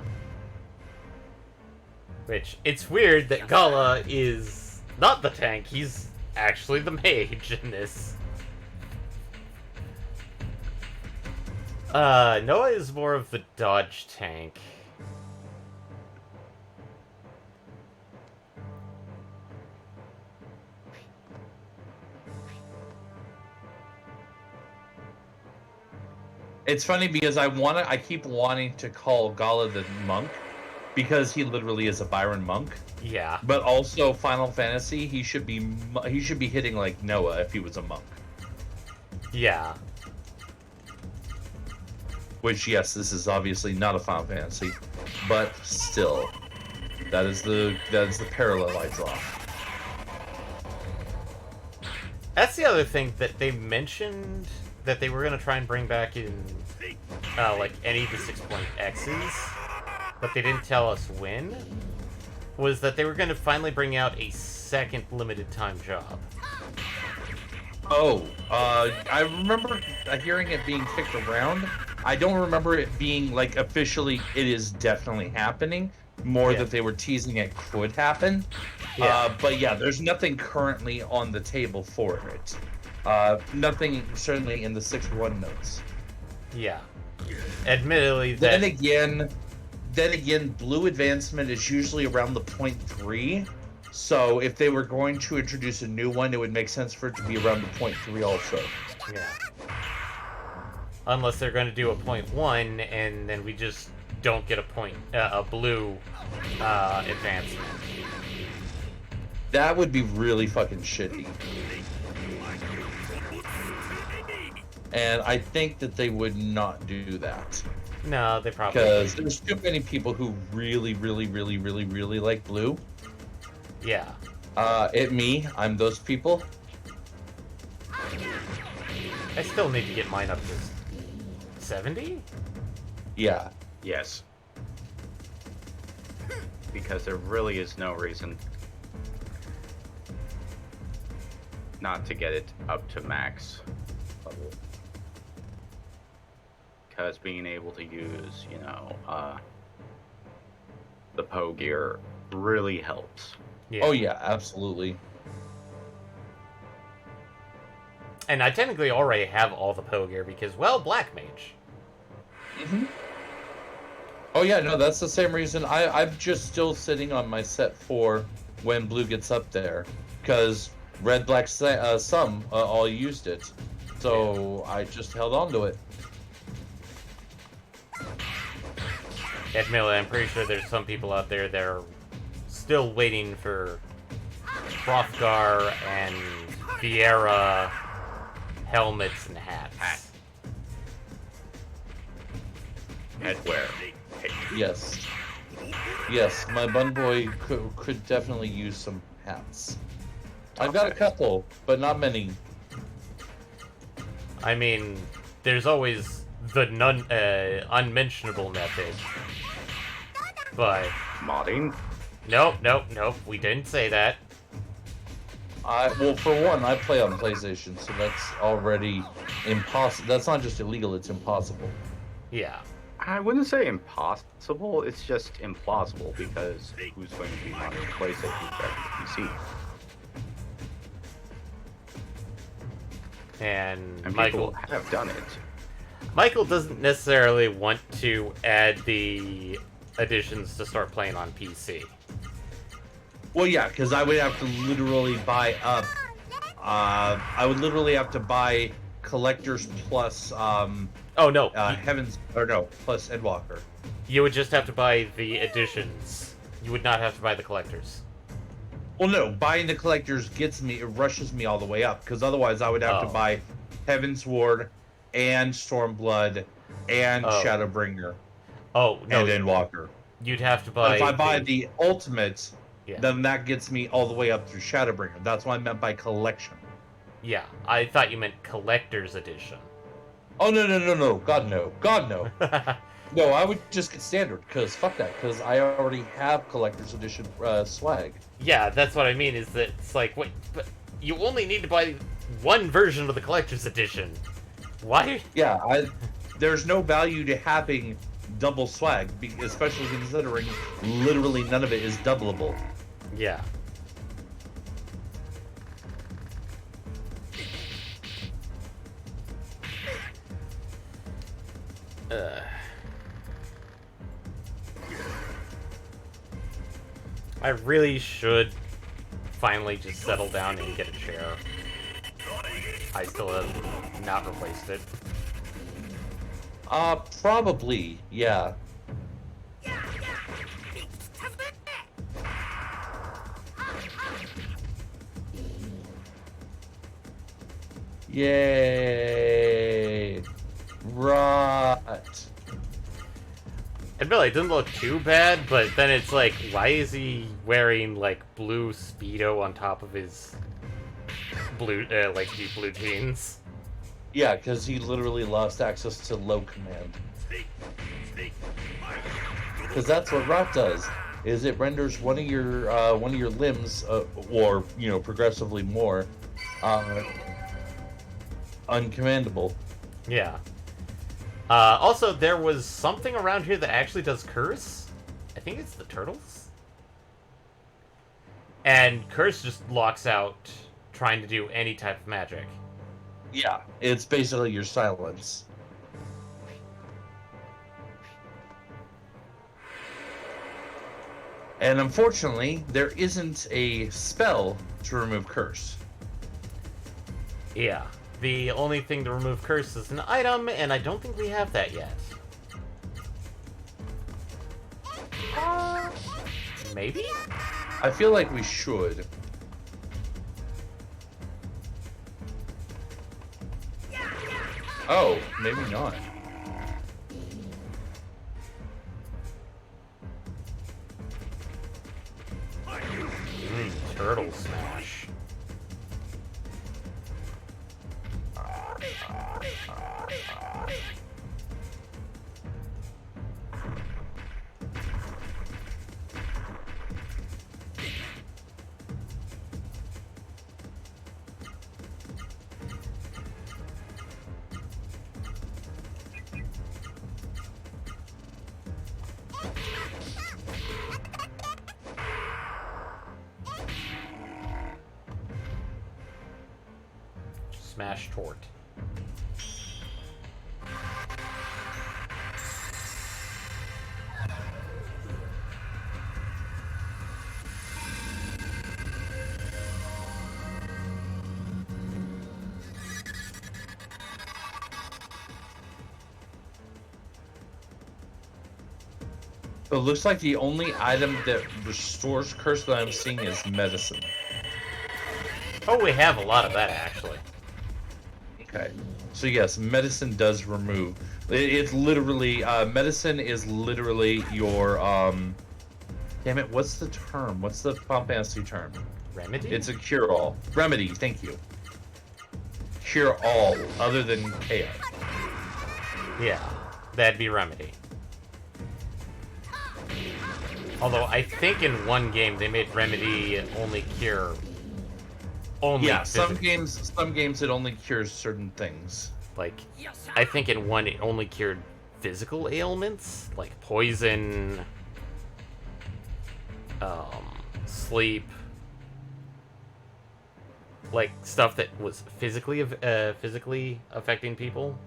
Which, it's weird that Gala is not the tank, he's actually the mage in this. Noah is more of the dodge tank. It's funny because I keep wanting to call Gala the monk because he literally is a Byron monk. Yeah. But also Final Fantasy, he should be hitting like Noah if he was a monk. Yeah. Which, yes, this is obviously not a Final Fantasy, but still, that is the parallel I draw. That's the other thing that they mentioned that they were going to try and bring back in, like, any of the 6.X's, but they didn't tell us when, was that they were going to finally bring out a second limited time job. Oh, I remember hearing it being kicked around. I don't remember it being, like, officially, it is definitely happening. More that they were teasing it could happen. Yeah. But yeah, there's nothing currently on the table for it. Nothing certainly in the 6.1 notes. Yeah. Admittedly, Then again, blue advancement is usually around the 0.3. So if they were going to introduce a new one, it would make sense for it to be around the 0.3 also. Yeah. Unless they're going to do a 0.1, and then we just don't get a blue advancement. That would be really fucking shitty. And I think that they would not do that. No, they probably Because there's too many people who really, really, really, really, really like blue. Yeah. I'm those people. I still need to get mine up to 70? Yeah. Yes. Because there really is no reason not to get it up to max level. Because being able to use, the Poe gear really helps. Yeah. Oh yeah, absolutely. And I technically already have all the Poe gear because, well, Black Mage. Mm-hmm. Oh yeah, no, that's the same reason I'm just still sitting on my set 4 when blue gets up there, because red, black, some all used it, so I just held on to it. Admittedly, I'm pretty sure there's some people out there that are still waiting for Hrothgar and Viera helmets and hats. Headwear. Yes, my bun boy could definitely use some hats. I've got a couple, but not many. I mean, there's always the unmentionable method. But Modding. nope, we didn't say that. Well, for one, I play on PlayStation, so that's already impossible. That's not just illegal; it's impossible. Yeah. I wouldn't say impossible. It's just implausible because who's going to be on a PlayStation compared to PC? And people have done it. Michael doesn't necessarily want to add the additions to start playing on PC. Well, yeah, because I would have to literally buy up. I would literally have to buy Collectors plus Oh no, Heavens or no plus Endwalker. you would just have to buy the additions. You would not have to buy the collectors. Well, no, buying the Collectors it rushes me all the way up because otherwise I would have to buy Heaven's Ward and Stormblood and Shadowbringer. Oh no, and Endwalker. You'd have to But buy. if I buy the ultimate, Yeah. then that gets me all the way up through Shadowbringer. That's what I meant by collection. Yeah, I thought you meant collector's edition. Oh no! God no! No, I would just get standard because fuck that. Because I already have collector's edition swag. Yeah, that's what I mean. Is that it's like, wait, but you only need to buy one version of the collector's edition. Why? Yeah, there's no value to having double swag, especially considering literally none of it is doubleable. Yeah. I really should finally just settle down and get a chair. I still have not replaced it. Probably, yeah. Yay! Right. Admittedly, it doesn't look too bad, but then it's like, why is he wearing, like, blue Speedo on top of his blue, deep blue jeans? Yeah, because he literally lost access to low command. Because that's what ROT does, is it renders one of your limbs, or, progressively more, uncommandable. Yeah. Also, there was something around here that actually does curse. I think it's the turtles. And curse just locks out trying to do any type of magic. Yeah, it's basically your silence. And unfortunately, there isn't a spell to remove curse. Yeah. The only thing to remove curse is an item, and I don't think we have that yet. Maybe? I feel like we should. Oh, maybe not. Turtle smash. Smash tort. It looks like the only item that restores curse that I'm seeing is medicine. Oh, we have a lot of that, actually. Okay. So yes, medicine does remove. It's literally, medicine is literally your, damn it, what's the term? What's the Final Fantasy term? Remedy? It's a cure-all. Remedy, thank you. Cure-all, other than chaos. Yeah, that'd be remedy. Although I think in one game they made remedy only cure only Yeah, some physics. games it only cures certain things. Like, I think in one it only cured physical ailments, like poison, sleep, like stuff that was physically affecting people.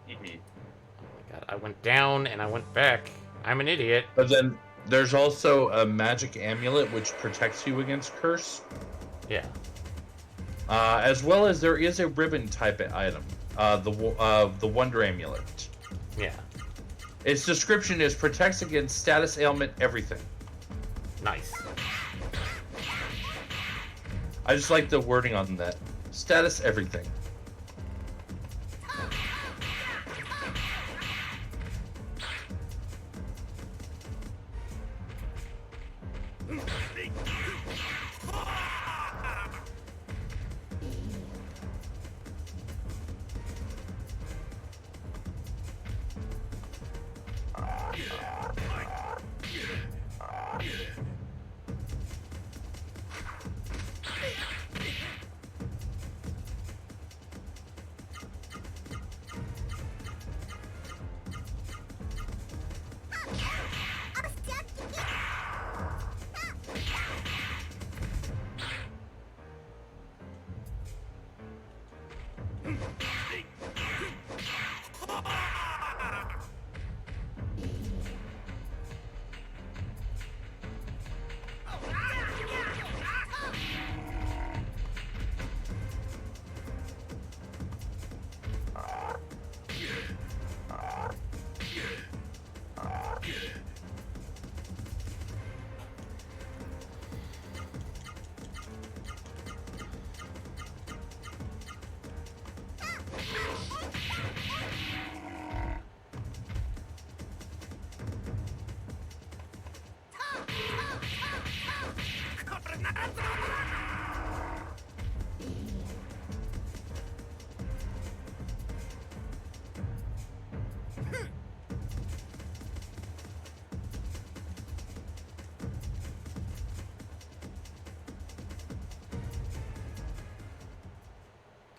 Mhm. Oh my god, I went down and I went back. I'm an idiot. But then there's also a magic amulet which protects you against curse, Yeah. as well as there is a ribbon type item, the Wonder Amulet. Yeah. Its description is protects against status ailment everything. Nice. I just like the wording on that. Status everything.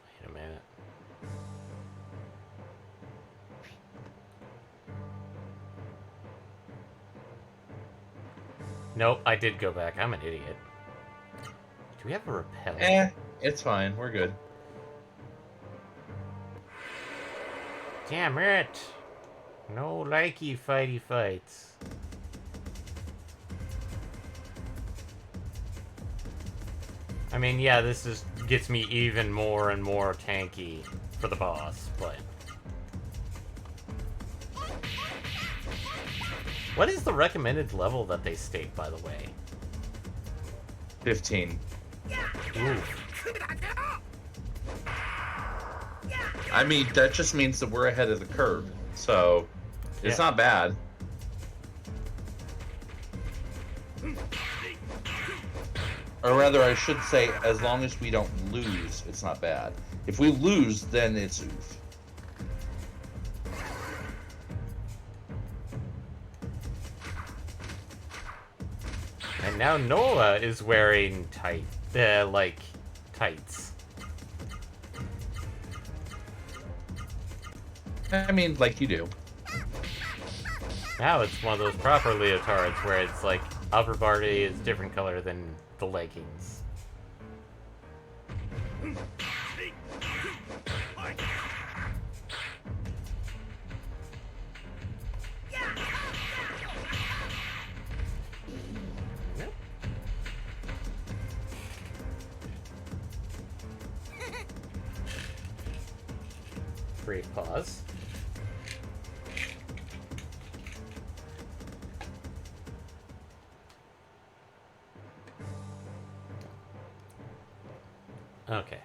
Wait a minute. Nope, I did go back. I'm an idiot. Do we have a repel? It's fine. We're good. Damn it! No likey fighty fights. I mean, yeah, this just gets me even more and more tanky for the boss, but... What is the recommended level that they state, by the way? 15. Ooh. I mean, that just means that we're ahead of the curve. So, it's Yeah. not bad. Or rather, I should say, as long as we don't lose, it's not bad. If we lose, then it's oof. And now Noah is wearing tights. I mean, like you do. Now it's one of those proper leotards where it's like upper body is different color than the leggings. Brief pause. Okay.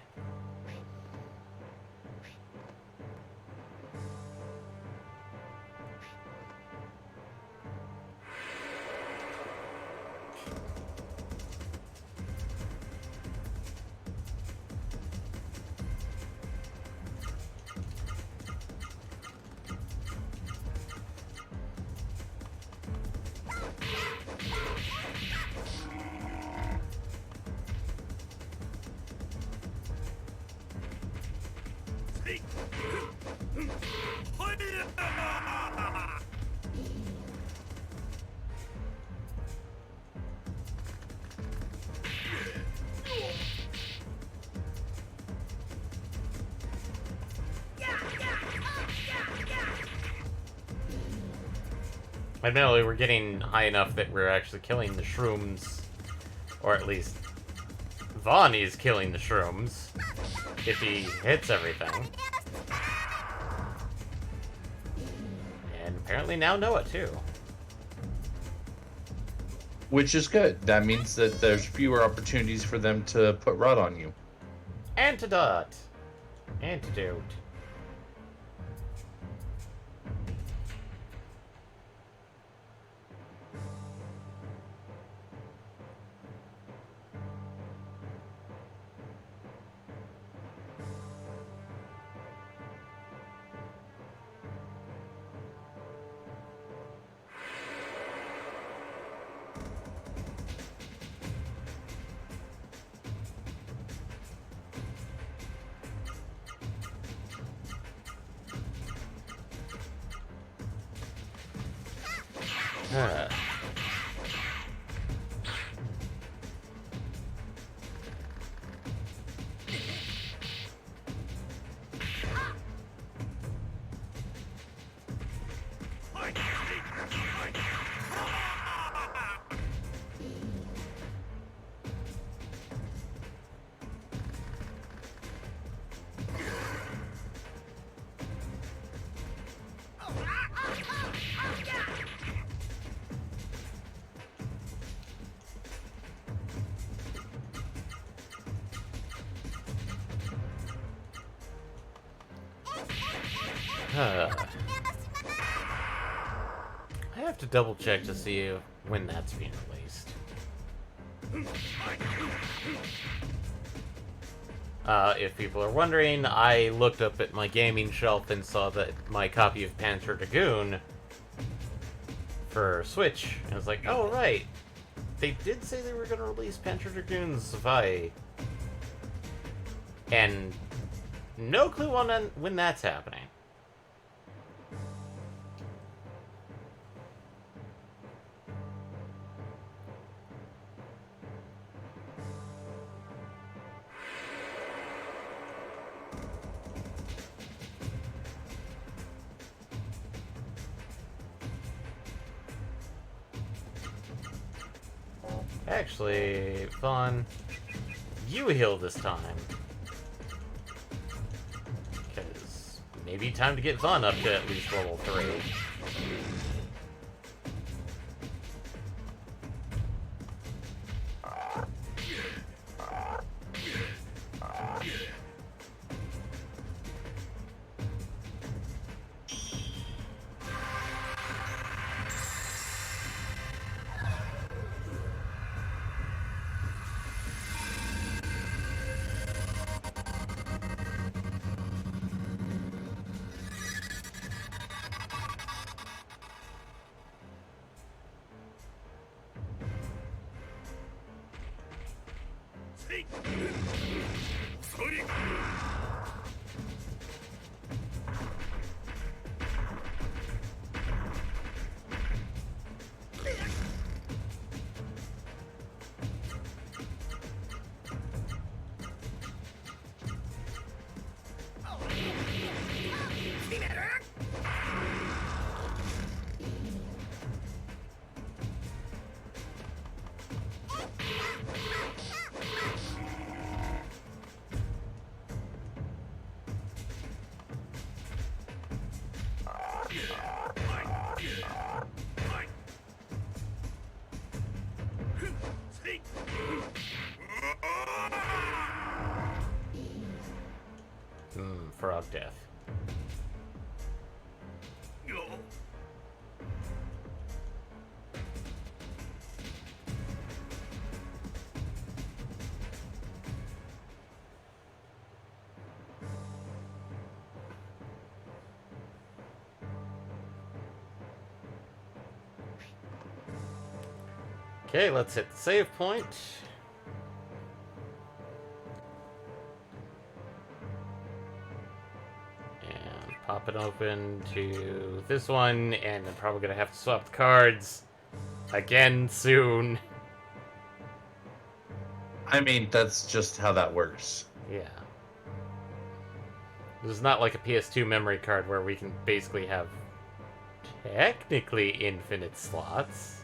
Admittedly, we're getting high enough that we're actually killing the shrooms. Or at least, Vaughn is killing the shrooms. If he hits everything. And apparently now Noah, too. Which is good. That means that there's fewer opportunities for them to put rot on you. Antidote. Antidote. Huh. I have to double check to see when that's being released. If people are wondering, I looked up at my gaming shelf and saw that my copy of Panzer Dragoon for Switch, and I was like, oh right, they did say they were going to release Panzer Dragoon Zwei, and no clue on when that's happening. Actually, Vaughn, you heal this time. Because maybe time to get Vaughn up to at least level 3. Frog death. Okay, let's hit the save point. And pop it open to this one, and I'm probably gonna have to swap the cards again soon. I mean, that's just how that works. Yeah. This is not like a PS2 memory card where we can basically have technically infinite slots.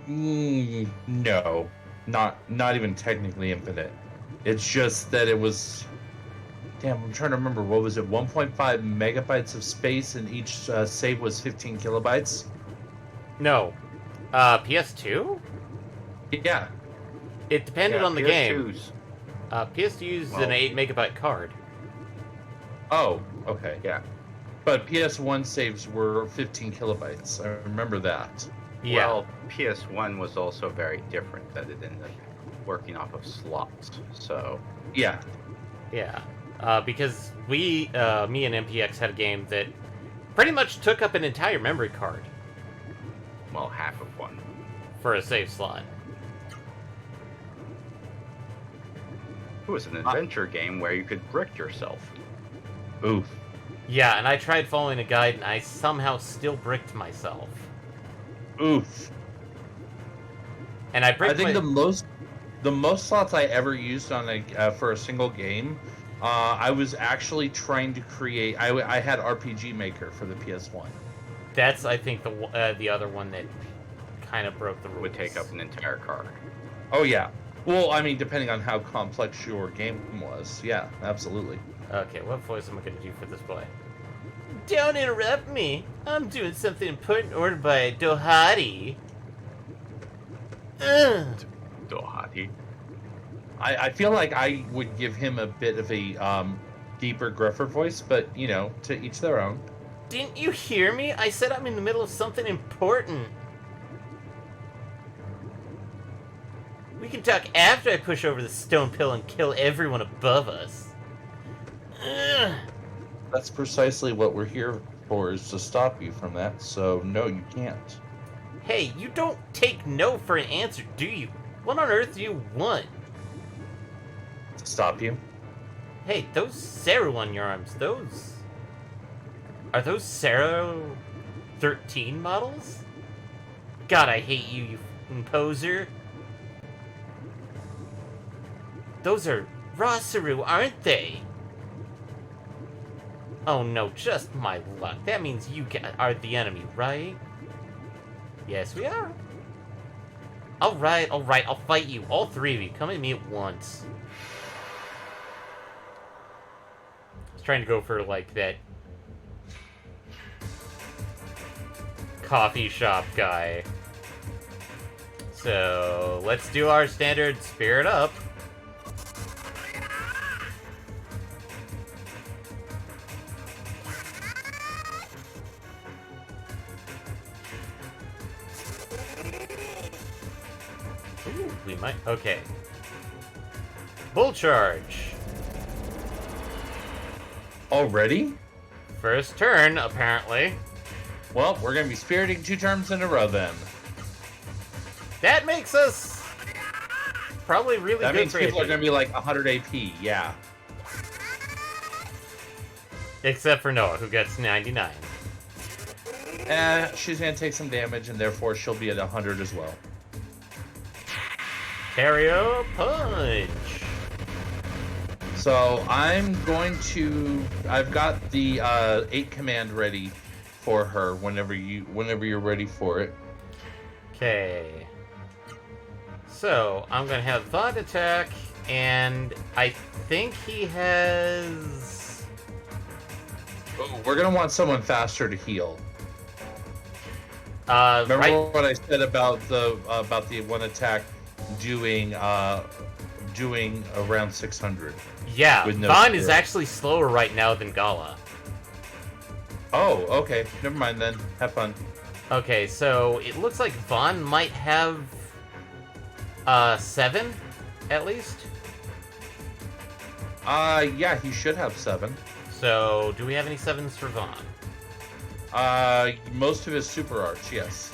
No, not even technically infinite. It's just that it was. Damn, I'm trying to remember. What was it? 1.5 megabytes of space, and each save was 15 kilobytes. No. PS2? Yeah. It depended Yeah, on the game. PS2's PS2 used an Well- 8 megabyte card. Oh, okay. Yeah. But PS1 saves were 15 kilobytes. I remember that. Yeah. Well, PS1 was also very different, that it ended up working off of slots. So, Yeah. Yeah. Because me and MPX had a game that pretty much took up an entire memory card well, half of one. for a save slot. It was an adventure game where you could brick yourself. Oof. Yeah, and I tried following a guide, and I somehow still bricked myself. Oof. And I bricked I think my... the most slots I ever used on a for a single game, I was actually trying to create. I had RPG Maker for the PS1. That's, I think, the other one that kind of broke the rules. Would take up an entire card. Oh yeah. Well, I mean, depending on how complex your game was, yeah, absolutely. Okay, what voice am I going to do for this boy? Don't interrupt me. I'm doing something important ordered by Dohati. Ugh. Dohati. I feel like I would give him a bit of a deeper, gruffer voice, but you know, to each their own. Didn't you hear me? I said I'm in the middle of something important. We can talk after I push over the stone pill and kill everyone above us. Ugh. That's precisely what we're here for, is to stop you from that. So no, you can't. Hey, you don't take no for an answer, do you? What on earth do you want? To stop you? Hey, those Saru on your arms, those... Are those Saru 13 models? God, I hate you, you f***ing poser. Those are Rosaru, aren't they? Oh no, just my luck. That means you are the enemy, right? Yes, we are. Alright, I'll fight you. All three of you. Come at me at once. I was trying to go for, like, that coffee shop guy. So, let's do our standard Spirit Up. Ooh, we might... Okay. Bull Charge. Already? First turn, apparently. Well, we're gonna be spiriting 2 turns in a row then. That makes us probably really That good means for people are AP. gonna be like 100 AP, yeah. Except for Noah, who gets 99. She's gonna take some damage, and therefore she'll be at 100 as well. Carrier Punch. So I'm going to. I've got the 8 command ready for her whenever you're ready for it. Okay. So, I'm gonna have Thought Attack, and I think he has... Oh, we're gonna want someone faster to heal. Remember right... what I said about the one attack doing around 600? Yeah, with no Vaughn is spirit. actually slower right now than Gala. Oh, okay. Never mind then. Have fun. Okay, so it looks like Vaughn might have 7, at least. Yeah, he should have 7. So, do we have any 7s for Vaughn? Most of his super arts, yes.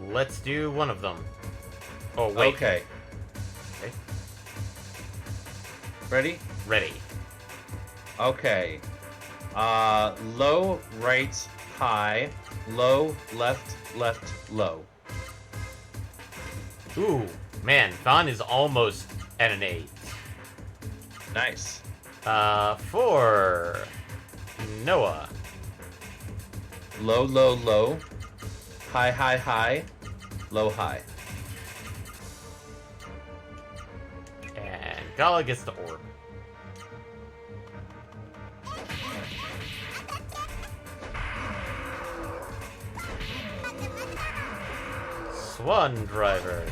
Let's do one of them. Oh, wait. Okay. Okay. Ready? Ready. Okay. Low, right, high, low, left, left, low. Ooh, man, Vaughn is almost at an 8. Nice. For Noah. low, low, low, high, high, high, low, high. And Gala gets the orb. Swan Driver.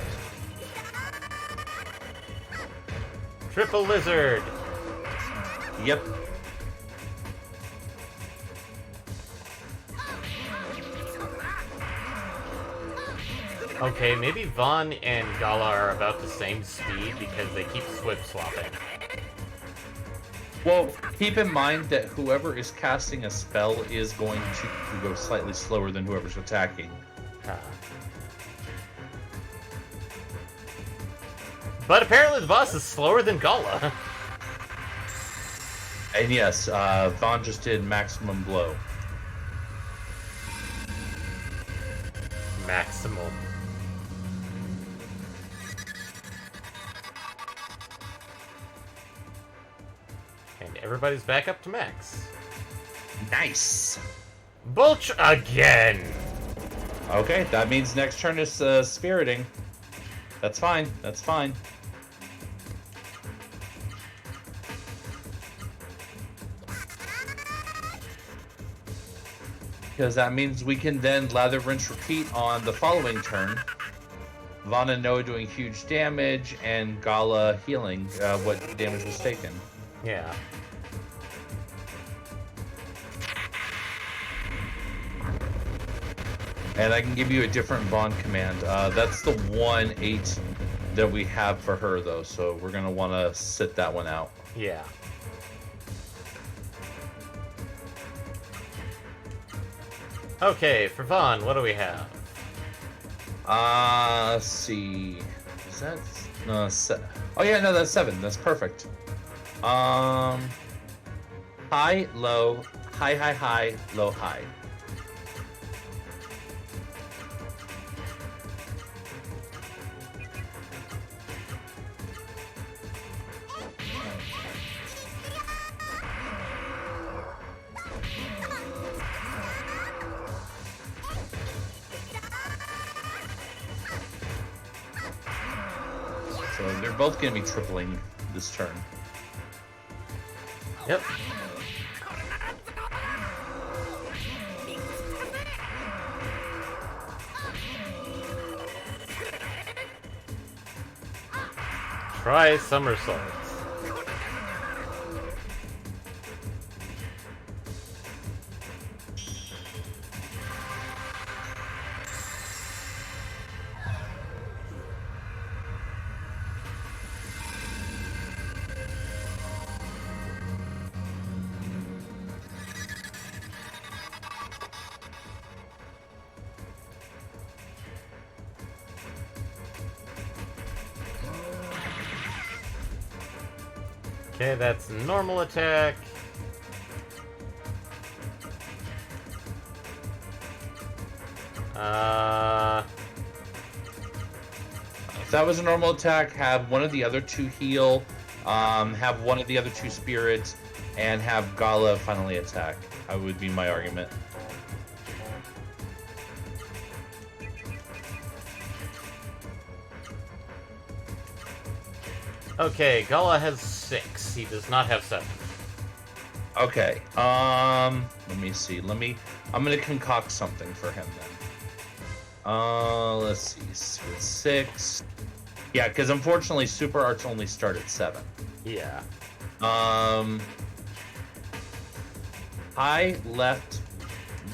Triple Lizard. Yep. Okay, maybe Vaughn and Gala are about the same speed because they keep swift swapping. Well, keep in mind that whoever is casting a spell is going to go slightly slower than whoever's attacking. But apparently the boss is slower than Gala. And yes, Vaughn just did maximum blow. Maximum. And everybody's back up to max. Nice! Bulch again! Okay, that means next turn is spiriting. That's fine, that's fine. Because that means we can then lather, rinse, repeat on the following turn. Vaughn and Noah doing huge damage, and Gala healing what damage was taken. Yeah. And I can give you a different Vaughn command. That's the 1-8 that we have for her, though, so we're going to want to sit that one out. Yeah. Okay, for Vaughn, what do we have? Let's see. Is that... No, oh yeah, no, that's 7. That's perfect. High, low, high, high, high, low, high. So they're both going to be tripling this turn. Yep. Try somersaults. Okay, that's normal attack. If that was a normal attack, have one of the other two heal, have one of the other two spirits, and have Gala finally attack. That would be my argument. Okay, Gala has 6. He does not have 7. Okay. Let me see. I'm gonna concoct something for him then. Let's see. With 6. Yeah, because unfortunately, super arts only start at 7. Yeah. High left,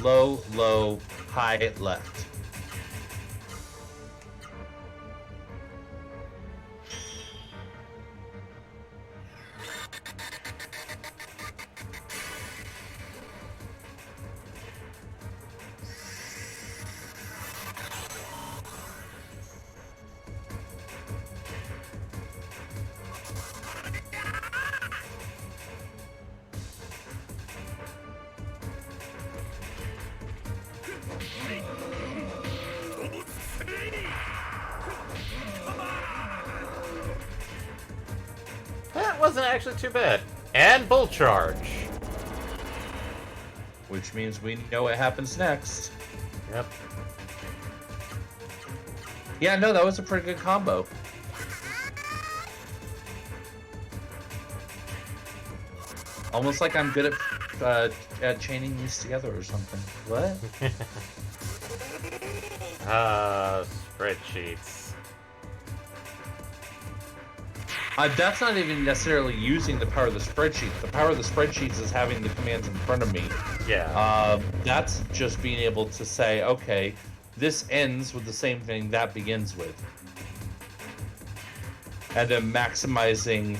low low, high left. That wasn't actually too bad. And Bull Charge. which means we know what happens next. Yep. Yeah, no, that was a pretty good combo. Almost like I'm good at chaining these together or something. What? Spreadsheets. That's not even necessarily using the power of the spreadsheet. The power of the spreadsheets is having the commands in front of me. Yeah. That's just being able to say, okay, this ends with the same thing that begins with. And then maximizing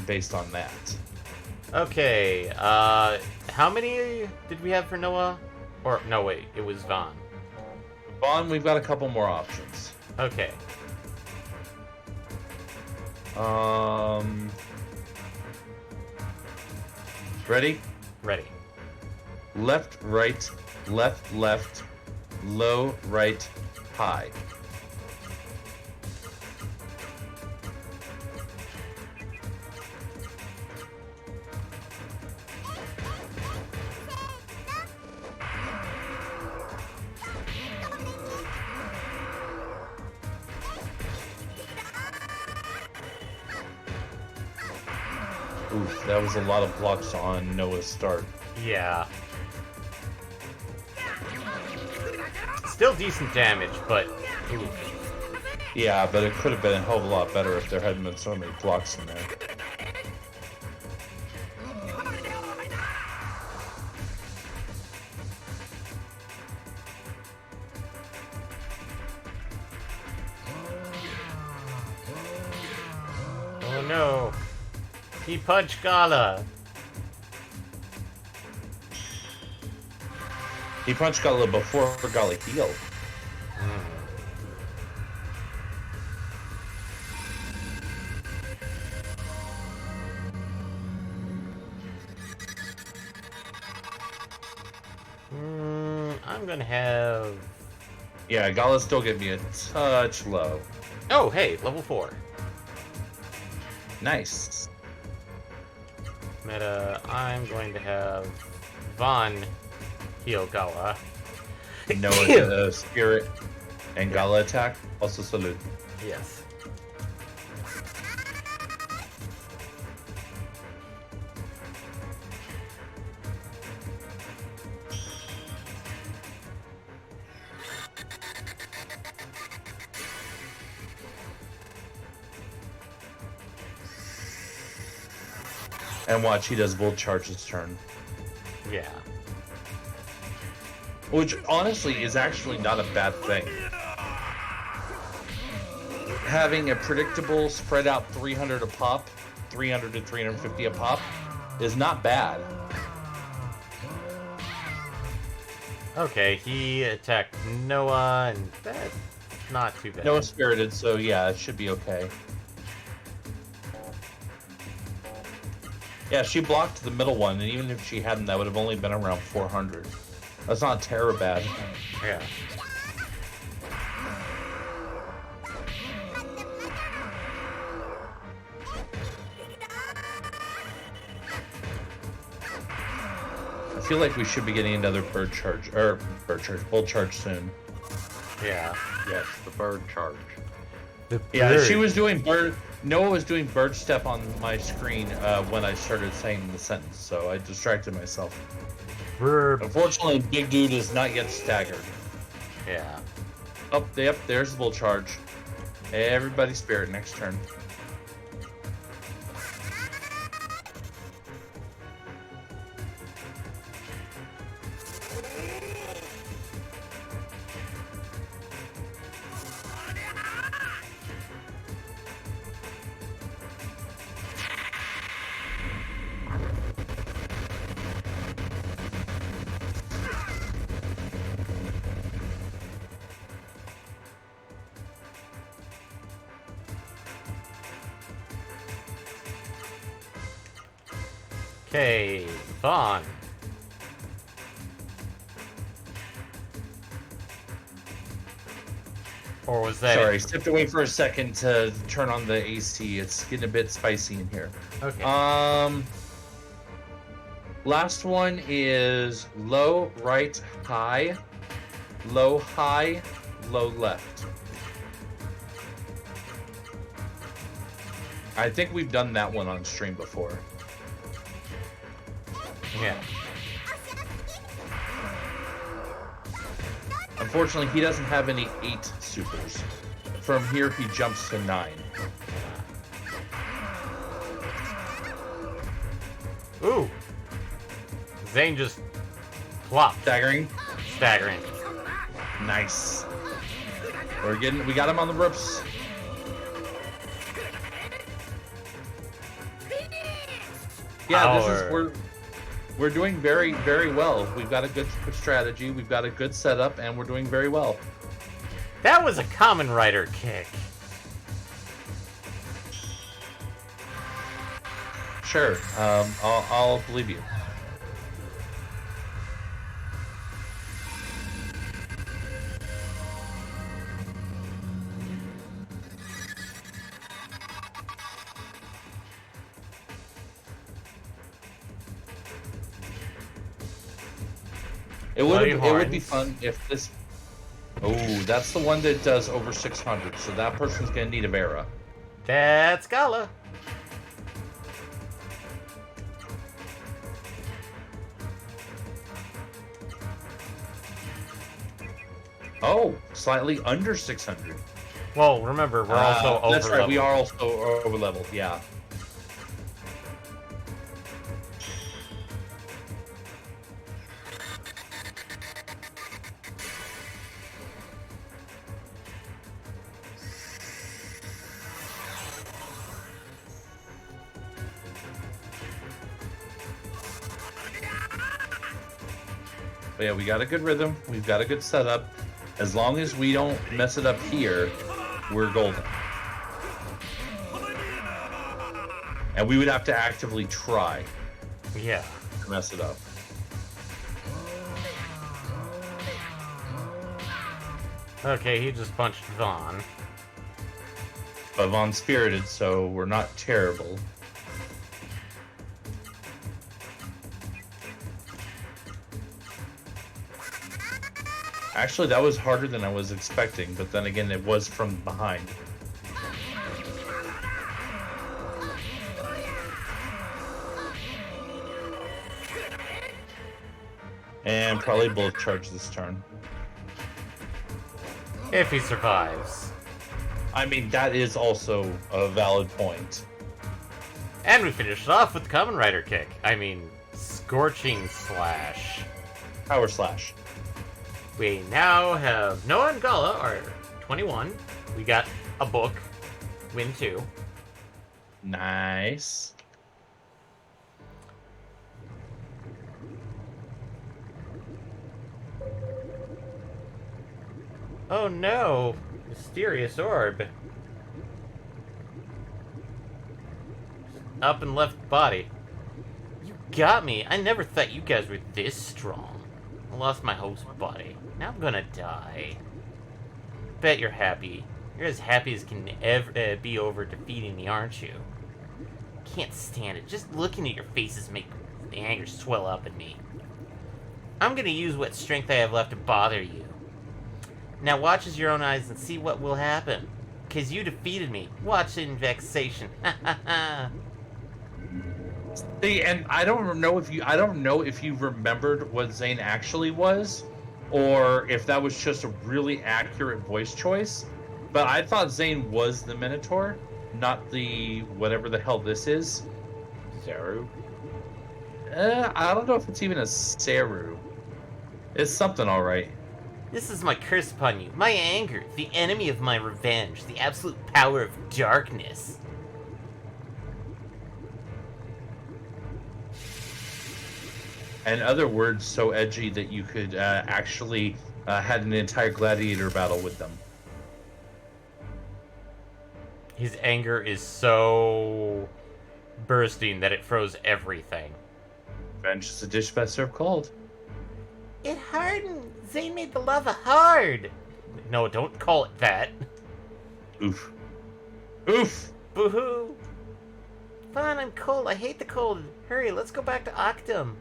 based on that. Okay, how many did we have for Noah? Or, no, wait, it was Vaughn. Vaughn, we've got a couple more options. Okay. Ready? Ready. Left, right, left, left, low, right, high. Oof, that was a lot of blocks on Noah's start. Yeah. Still decent damage, but... Oof. Yeah, but it could have been a hell of a lot better if there hadn't been so many blocks in there. Oh no. He punched Gala. He punched Gala before Gala healed. I'm gonna have... Yeah, Gala's still getting me a touch low. Oh, hey, level 4. Nice. Meta, I'm going to have Vaughn heal Gala. Noah get a spirit and Gala attack. Also salute. Yes. And watch, he does Volt Charge his turn. Yeah. Which, honestly, is actually not a bad thing. Having a predictable, spread out 300 a pop, 300 to 350 a pop, is not bad. Okay, he attacked Noah, and that's not too bad. Noah spirited, so yeah, it should be okay. Yeah, she blocked the middle one, and even if she hadn't, that would have only been around 400. That's not terrible bad. Yeah. I feel like we should be getting another Volt Charge soon. Yeah. Yes, the bird charge. Yeah, she was doing Noah was doing bird step on my screen when I started saying the sentence, so I distracted myself. Bird. Unfortunately, Big Dude is not yet staggered. Yeah. Oh, yep, there's the Bull Charge. Everybody spirit next turn. Okay, Vaughn. Or was that... Sorry, stepped away for a second to turn on the AC. It's getting a bit spicy in here. Okay. Last one is low, right, high, low, high, low, left. I think we've done that one on stream before. Yeah. Unfortunately, he doesn't have any 8 supers. From here, he jumps to 9. Ooh. Zane just plopped. Staggering. Staggering. Nice. We got him on the ropes. Yeah, we're doing very, very well. We've got a good strategy, we've got a good setup, and we're doing very well. That was a Kamen Rider kick. Sure, I'll believe you. It would be fun if this. Oh, that's the one that does over 600. So that person's gonna need a Vera. That's Gala. Oh, slightly under 600. Well, remember, we're also over That's right, leveled. we are also over leveled, yeah. But yeah, we got a good rhythm. We've got a good setup. As long as we don't mess it up here, we're golden. And we would have to actively try Yeah. to mess it up. Okay, he just punched Vaughn. But Von's spirited, so we're not terrible. Actually, that was harder than I was expecting, but then again, it was from behind. And probably bullet charge this turn. If he survives. I mean, that is also a valid point. And we finished off with the Kamen Rider kick. I mean, Scorching Slash. Power slash. We now have Noah and Gala are 21. We got a book. Win 2. Nice. Oh no! Mysterious orb. Up and left body. You got me. I never thought you guys were this strong. I lost my host body. Now I'm gonna die. Bet you're happy. You're as happy as can ever be over defeating me, aren't you? Can't stand it. Just looking at your faces make the anger swell up in me. I'm gonna use what strength I have left to bother you. Now watch as your own eyes and see what will happen. 'Cause you defeated me. Watch in vexation. Ha ha ha. See, and I don't know if you remembered what Zane actually was, or if that was just a really accurate voice choice. But I thought Zane was the Minotaur, not the whatever the hell this is. Zeru? I don't know if it's even a Seru. It's something, all right. This is my curse upon you. My anger. The enemy of my revenge. The absolute power of darkness. And other words so edgy that you could actually had an entire gladiator battle with them. His anger is so bursting that it froze everything. Revenge is a dish best served cold. It hardened. Zane made the lava hard. No, don't call it that. Oof. Oof! Boo-hoo. Fine, I'm cold. I hate the cold. Hurry, let's go back to Octum.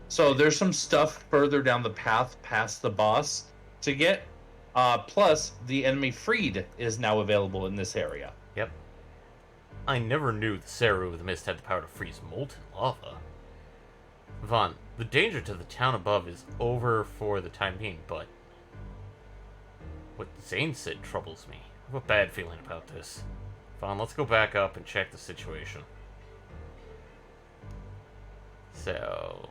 So there's some stuff further down the path past the boss to get. Plus, the enemy Freed is now available in this area. Yep. I never knew the Saru of the Mist had the power to freeze molten lava. Vaughn, the danger to the town above is over for the time being, but what Zane said troubles me. I have a bad feeling about this. Vaughn, let's go back up and check the situation. So...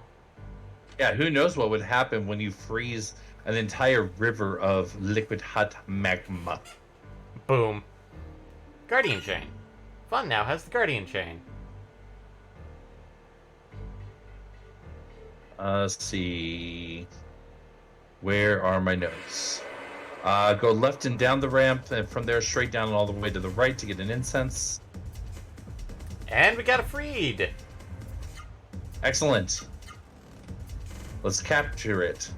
Yeah, who knows what would happen when you freeze an entire river of liquid hot magma. Boom. Guardian Chain. Vaughn now has the Guardian Chain. Let's see. Where are my notes? Go left and down the ramp, and from there straight down and all the way to the right to get an incense. And we got a Freed! Excellent. Let's capture it.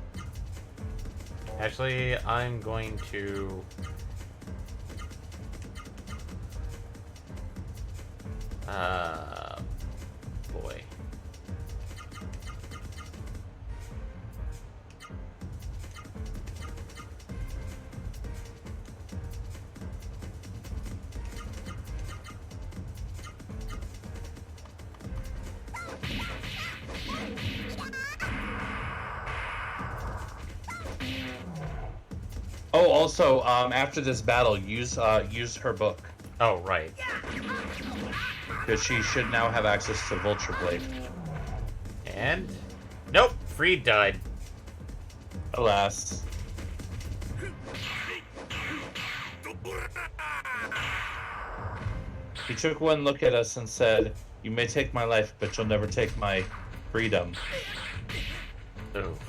Actually, I'm going to... boy. Oh, also, after this battle, use her book, Oh, right. because she should now have access to Vulture Blade. And... Nope! Freed died. Alas. He took one look at us and said, "You may take my life, but you'll never take my freedom." Oof.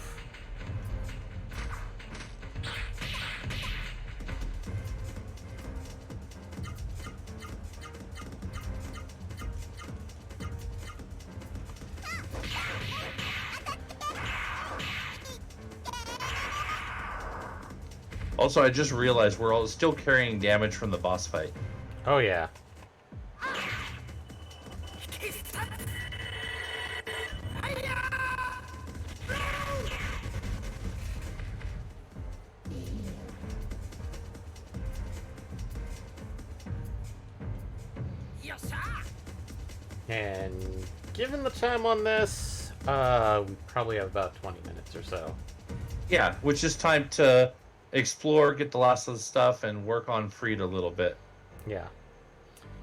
Also, I just realized we're all still carrying damage from the boss fight. Oh, yeah. And given the time on this, we probably have about 20 minutes or so. Yeah, which is time to explore, get the last of the stuff, and work on Freed a little bit. Yeah.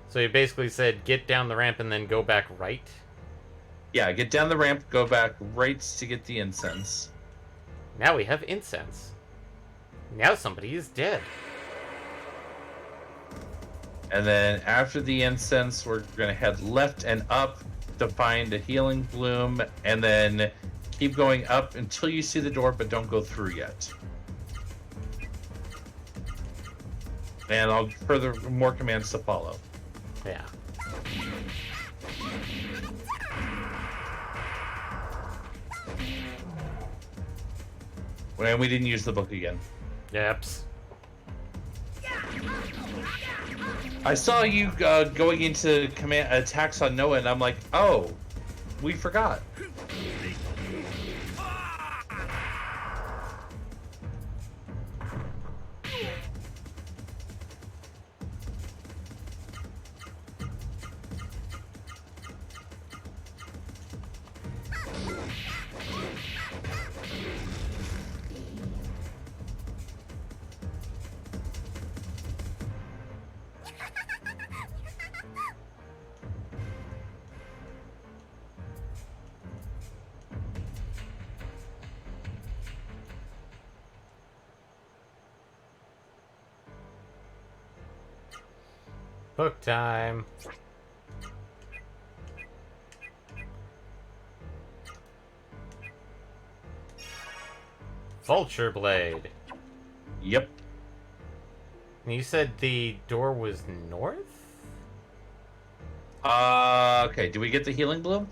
So you basically said get down the ramp and then go back right? Yeah, get down the ramp, go back right to get the incense. Now we have incense. Now somebody is dead. And then after the incense, we're going to head left and up to find a healing bloom, and then keep going up until you see the door, but don't go through yet. And I'll further more commands to follow. Yeah. And we didn't use the book again. Yeps. I saw you going into command attacks on Noah, and I'm like, oh, we forgot. Book time. Vulture Blade. Yep. And you said the door was north? Okay, do we get the healing bloom?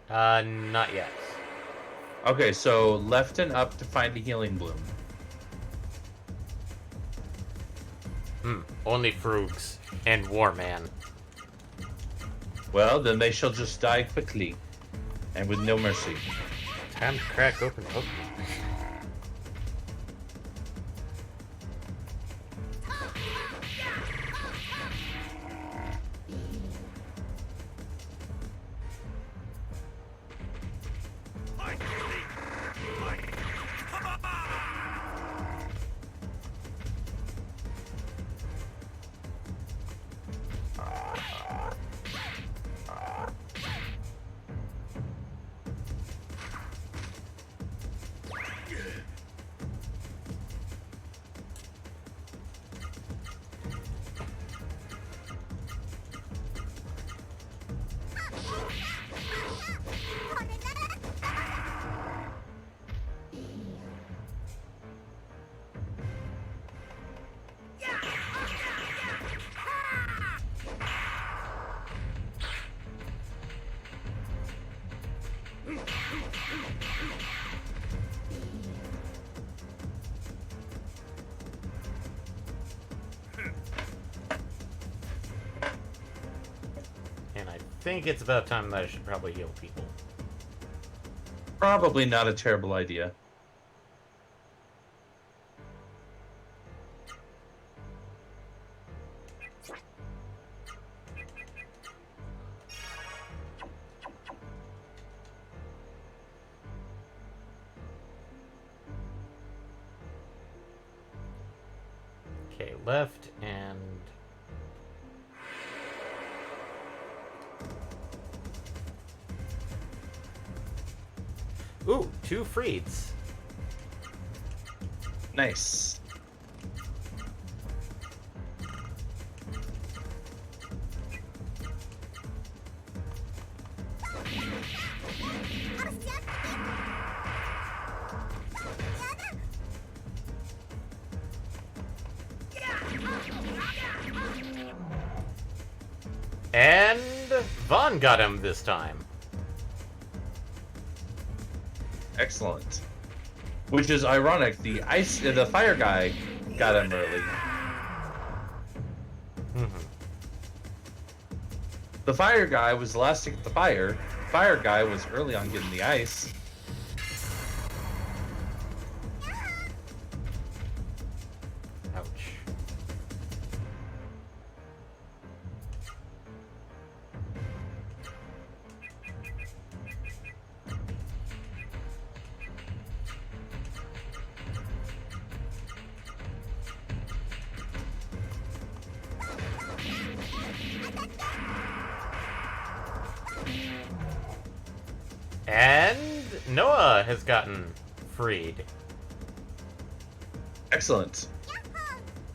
Not yet. Okay, so left and up to find the healing bloom. Only Froogs and Warman. Well, then they shall just die quickly and with no mercy. Time to crack open Pokemon. And I think it's about time that I should probably heal people. Probably not a terrible idea. Okay, left and... Ooh, 2 Freeds. Nice. And Vaughn got him this time. Excellent. Which is ironic. The fire guy got him early. The fire guy was the last to get the fire. The fire guy was early on getting the ice. Ouch. And Noah has gotten freed. Excellent.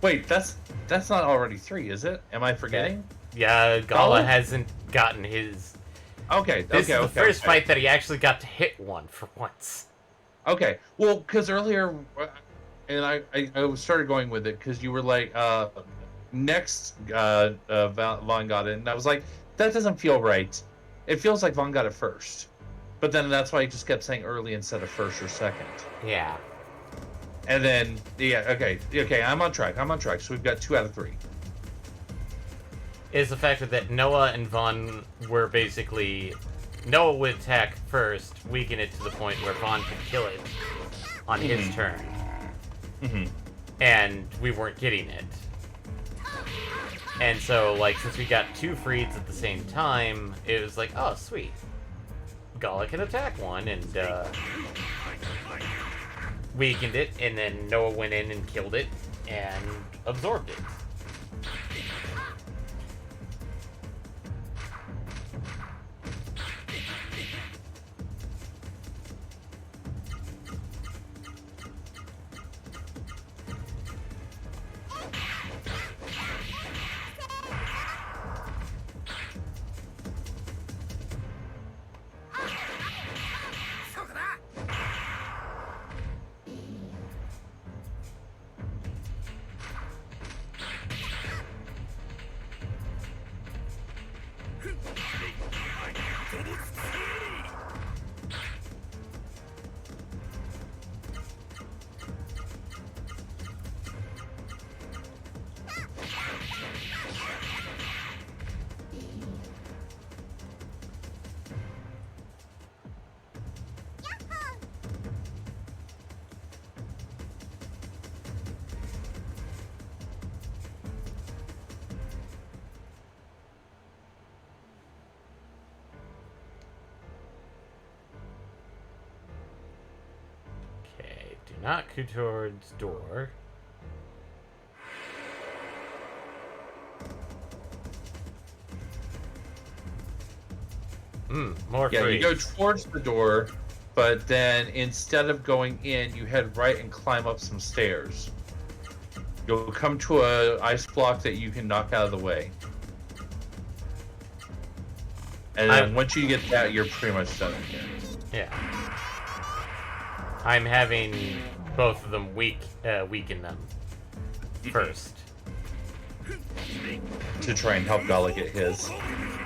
Wait, that's not already 3, is it? Am I forgetting? Yeah, Gala Oh. hasn't gotten his... Okay, This is the first okay. fight that he actually got to hit one for once. Okay, well, because earlier, and I started going with it because you were like, next Vaughn got it, and I was like, that doesn't feel right. It feels like Vaughn got it first. But then that's why he just kept saying early instead of first or second. Yeah. And then, yeah, okay, I'm on track. So we've got 2 out of 3. Is the fact that Noah and Vaughn were basically... Noah would attack first, weaken it to the point where Vaughn could kill it on his turn. Mm-hmm. And we weren't getting it. And so, like, since we got 2 Freeds at the same time, it was like, oh, sweet. Gala can attack one, and, weakened it, and then Noah went in and killed it, and absorbed it. Do not go towards door. More Yeah, you go freeze. towards the door, but then instead of going in, you head right and climb up some stairs. You'll come to a ice block that you can knock out of the way. And then once you get that, you're pretty much done in here. Yeah. I'm having both of them weaken them first. To try and help Gala get his.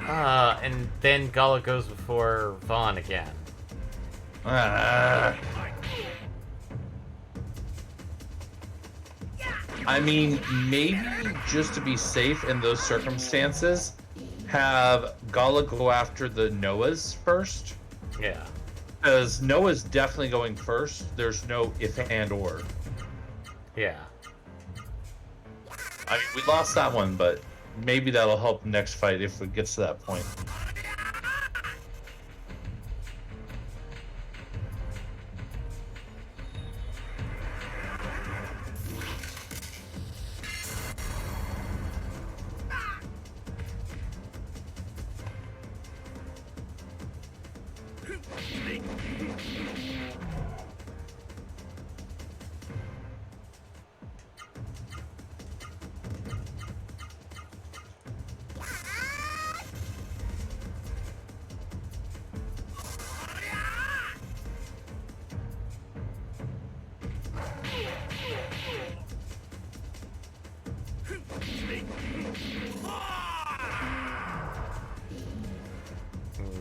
And then Gala goes before Vaughn again. I mean, maybe just to be safe in those circumstances, have Gala go after the Noahs first. Yeah. Because Noah's definitely going first. There's no if and or. Yeah. I mean, we lost that one, but maybe that'll help next fight if it gets to that point.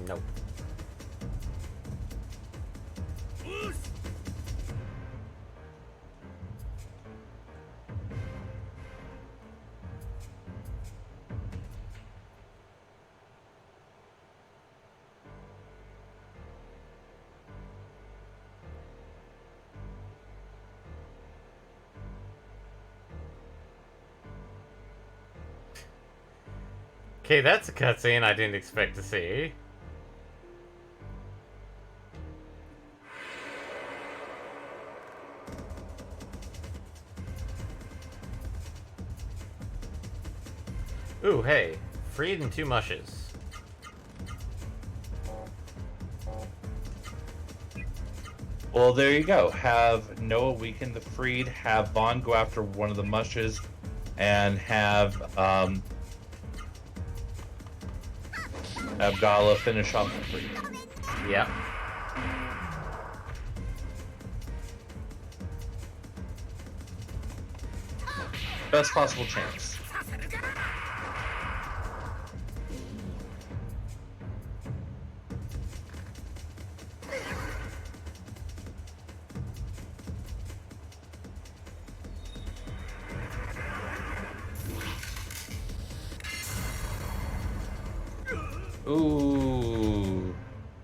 Nope. Okay, that's a cutscene I didn't expect to see. Ooh, hey. Freed and 2 mushes. Well, there you go. Have Noah weaken the freed, have Vaughn go after one of the mushes, and have Gala finish off the freed. Yep. Best possible chance. Ooh.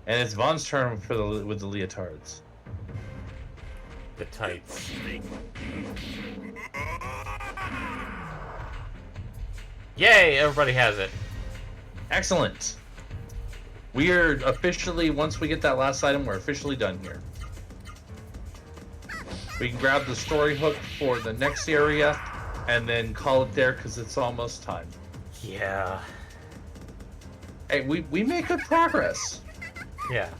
And it's Vaughn's turn for with the leotards. The tights. Yay! Everybody has it. Excellent. We are officially, once we get that last item, we're officially done here. We can grab the story hook for the next area and then call it there because it's almost time. Yeah. Hey, we make good progress. Yeah.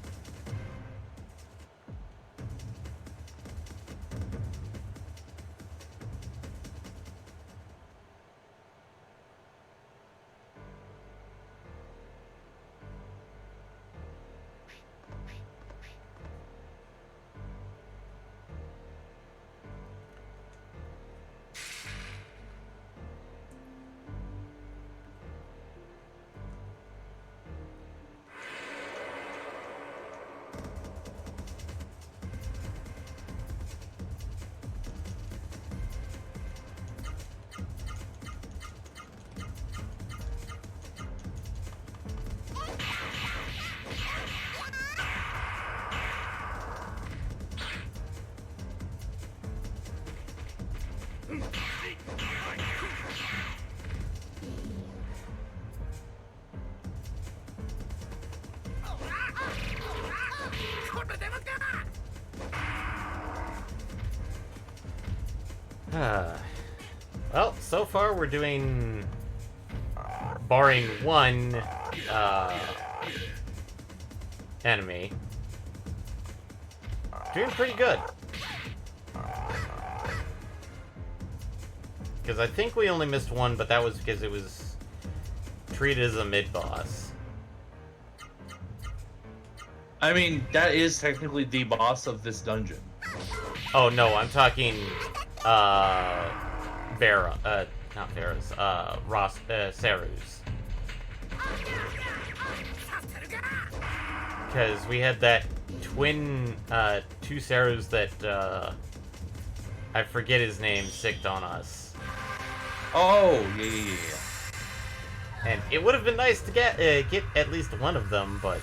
Well, so far we're doing, barring one enemy, doing pretty good. Because I think we only missed one, but that was because it was treated as a mid-boss. I mean, that is technically the boss of this dungeon. Oh no, I'm talking Vera, not Vera's, Saru's. Because we had that twin, two Sarus that, I forget his name, sicked on us. Oh, yeah. And it would have been nice to get at least one of them, but...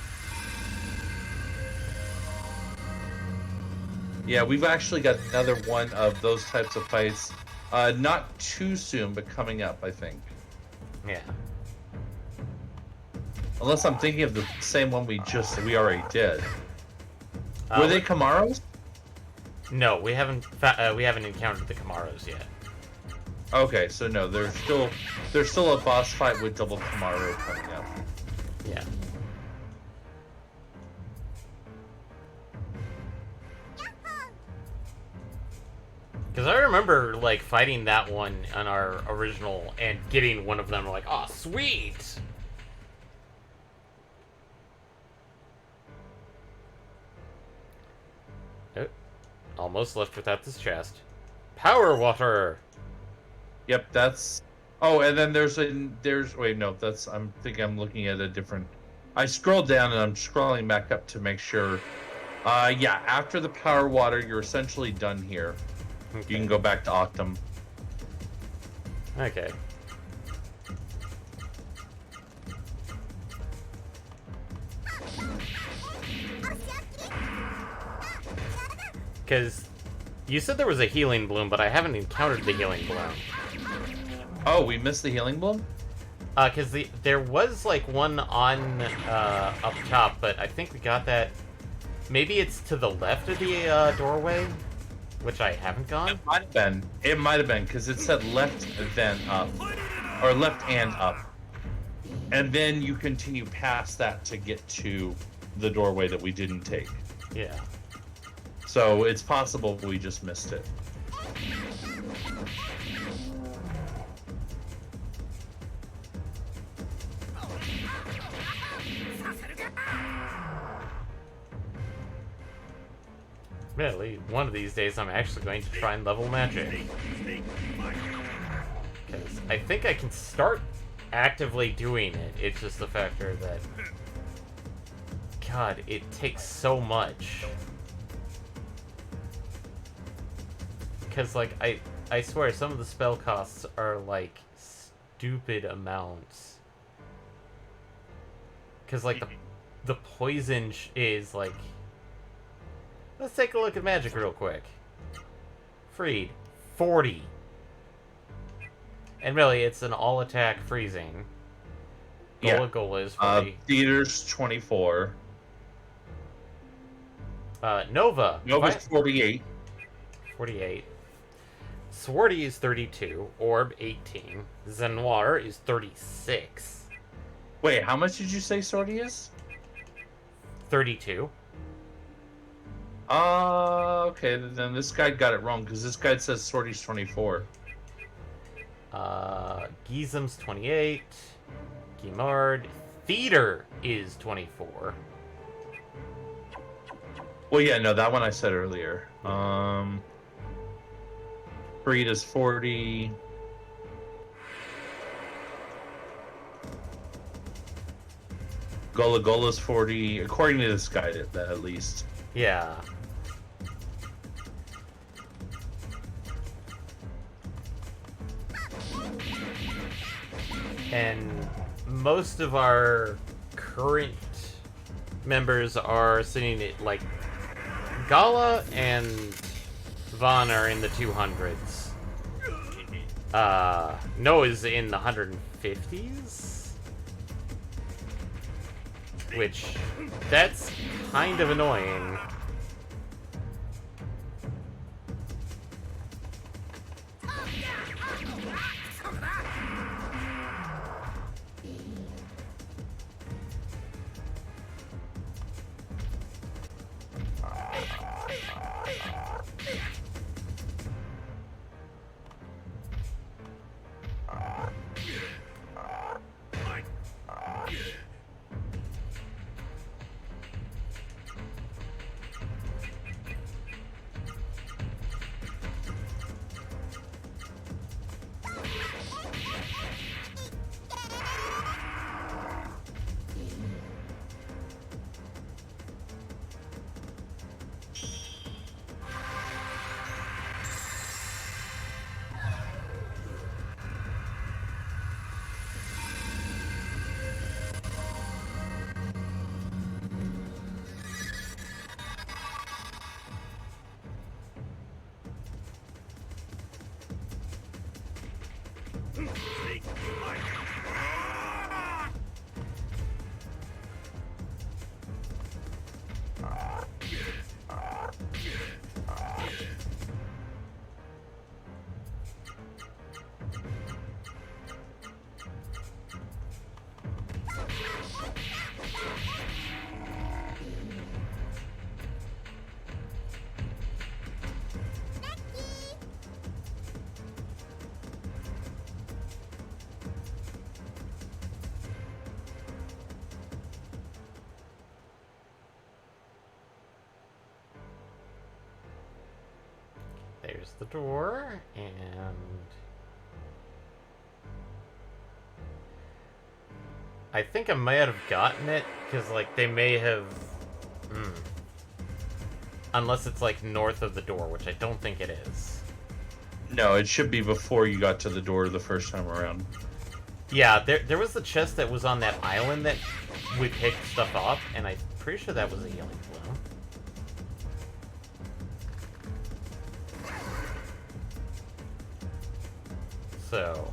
Yeah, we've actually got another one of those types of fights. Not too soon, but coming up, I think. Yeah. Unless I'm thinking of the same one we already did. Were they Camaros? No, we haven't encountered the Camaros yet. Okay, so no, there's still a boss fight with double Camaro coming up. Yeah. Because I remember, like, fighting that one on our original and getting one of them, like, oh, sweet! Oh, almost left without this chest. Power water! Yep, that's... Oh, and then wait, no, I'm thinking I'm looking at a different... I scrolled down and I'm scrolling back up to make sure. Yeah, after the power water, you're essentially done here. Okay. You can go back to Octum. Okay. Because you said there was a healing bloom, but I haven't encountered the healing bloom. Oh, we missed the healing bloom? Because there was, like, one on, up top, but I think we got that... Maybe it's to the left of the, doorway, which I haven't gone? It might have been. It might have been, because it said left, then up. Or left and up. And then you continue past that to get to the doorway that we didn't take. Yeah. So it's possible we just missed it. Really, one of these days I'm actually going to try and level magic. Because I think I can start actively doing it. It's just the factor that... God, it takes so much. Because, like, I swear, some of the spell costs are, like, stupid amounts. Because, like, the poison is, like... Let's take a look at magic real quick. Freed. 40. And really, it's an all-attack freezing. Gola is 40. Theater's 24. Nova. Nova's 48. 48. Swarty is 32. Orb, 18. Zenoir is 36. Wait, how much did you say Sorty is? 32. Okay, then this guy got it wrong, because this guy says Sorty's 24. Gizem's 28. Guimard. Theater is 24. Well, yeah, no, that one I said earlier. Freed is 40. Gola's 40, according to this guy, at least. Yeah. And most of our current members are sitting at, like, Gala and Vaughn are in the 200s. Noah's in the 150s? Which, that's kind of annoying. There's the door, and I think I might have gotten it, because, like, they may have... Unless it's, like, north of the door, which I don't think it is. No, it should be before you got to the door the first time around. Yeah, there was the chest that was on that island that we picked stuff up, and I'm pretty sure that was a healing bloom. So...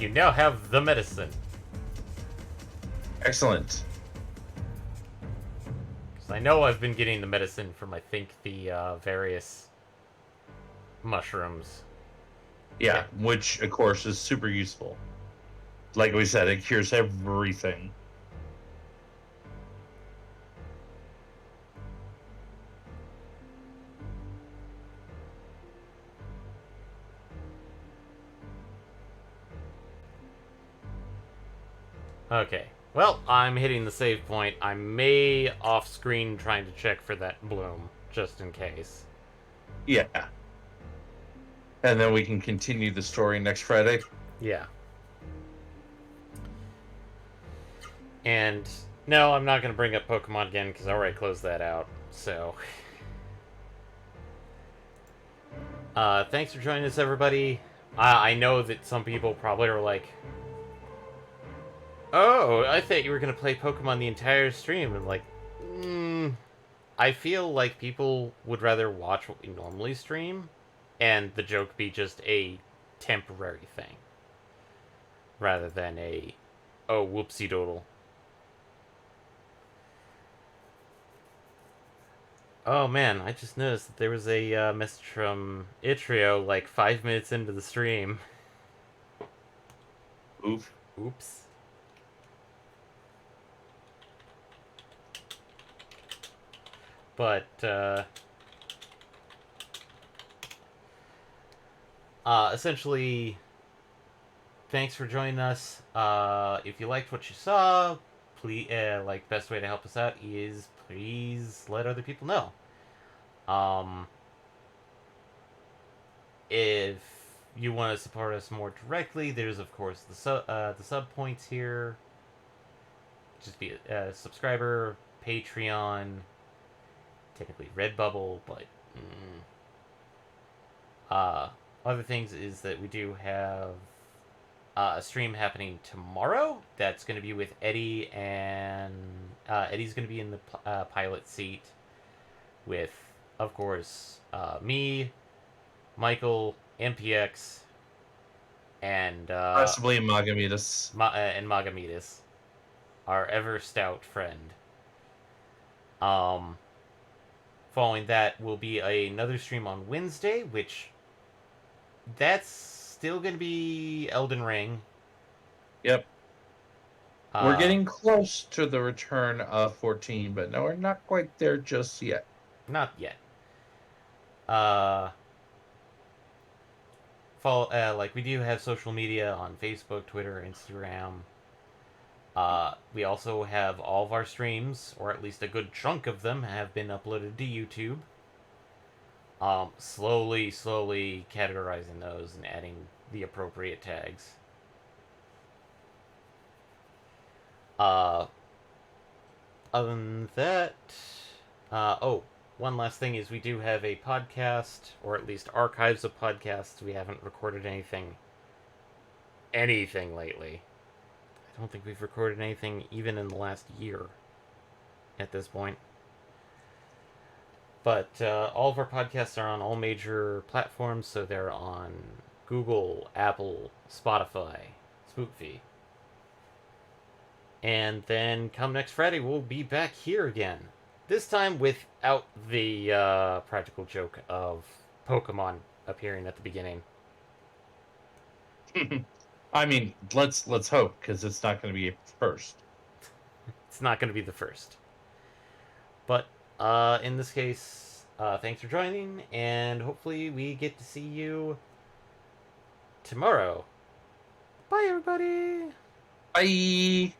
You now have the medicine. Excellent. Because I know I've been getting the medicine from, I think, the various mushrooms. Yeah, which, of course, is super useful. Like we said, it cures everything. Okay. Well, I'm hitting the save point. I may off-screen trying to check for that bloom, just in case. Yeah. And then we can continue the story next Friday. Yeah. And no, I'm not going to bring up Pokemon again because I already closed that out. So, thanks for joining us, everybody. I know that some people probably are like, "Oh, I thought you were going to play Pokemon the entire stream." And like, I feel like people would rather watch what we normally stream, and the joke be just a temporary thing, rather than a, oh, whoopsie doodle. Oh man, I just noticed that there was a message from Itrio like 5 minutes into the stream. Oof. Oops. But essentially, thanks for joining us. If you liked what you saw, please best way to help us out is please let other people know. If you want to support us more directly, there's of course the sub points here. Just be a subscriber, Patreon, technically Redbubble, but other things is that we do have a stream happening tomorrow. That's going to be with Eddie, and Eddie's going to be in the pilot seat with, of course, me, Michael, MPX, and Possibly Magamitas. and Magamitis, our ever stout friend. Following that will be another stream on Wednesday, which that's still going to be Elden Ring. Yep. We're getting close to the return of 14, but no, we're not quite there just yet. Not yet. We do have social media on Facebook, Twitter, Instagram. We also have all of our streams, or at least a good chunk of them, have been uploaded to YouTube. Slowly categorizing those and adding the appropriate tags. Other than that, one last thing is we do have a podcast, or at least archives of podcasts. We haven't recorded anything lately. I don't think we've recorded anything even in the last year at this point. But all of our podcasts are on all major platforms, so they're on Google, Apple, Spotify, Spookfy. And then come next Friday, we'll be back here again. This time without the practical joke of Pokemon appearing at the beginning. I mean, let's hope, because it's not going to be first. It's not going to be the first. But in this case, thanks for joining, and hopefully we get to see you tomorrow. Bye, everybody! Bye!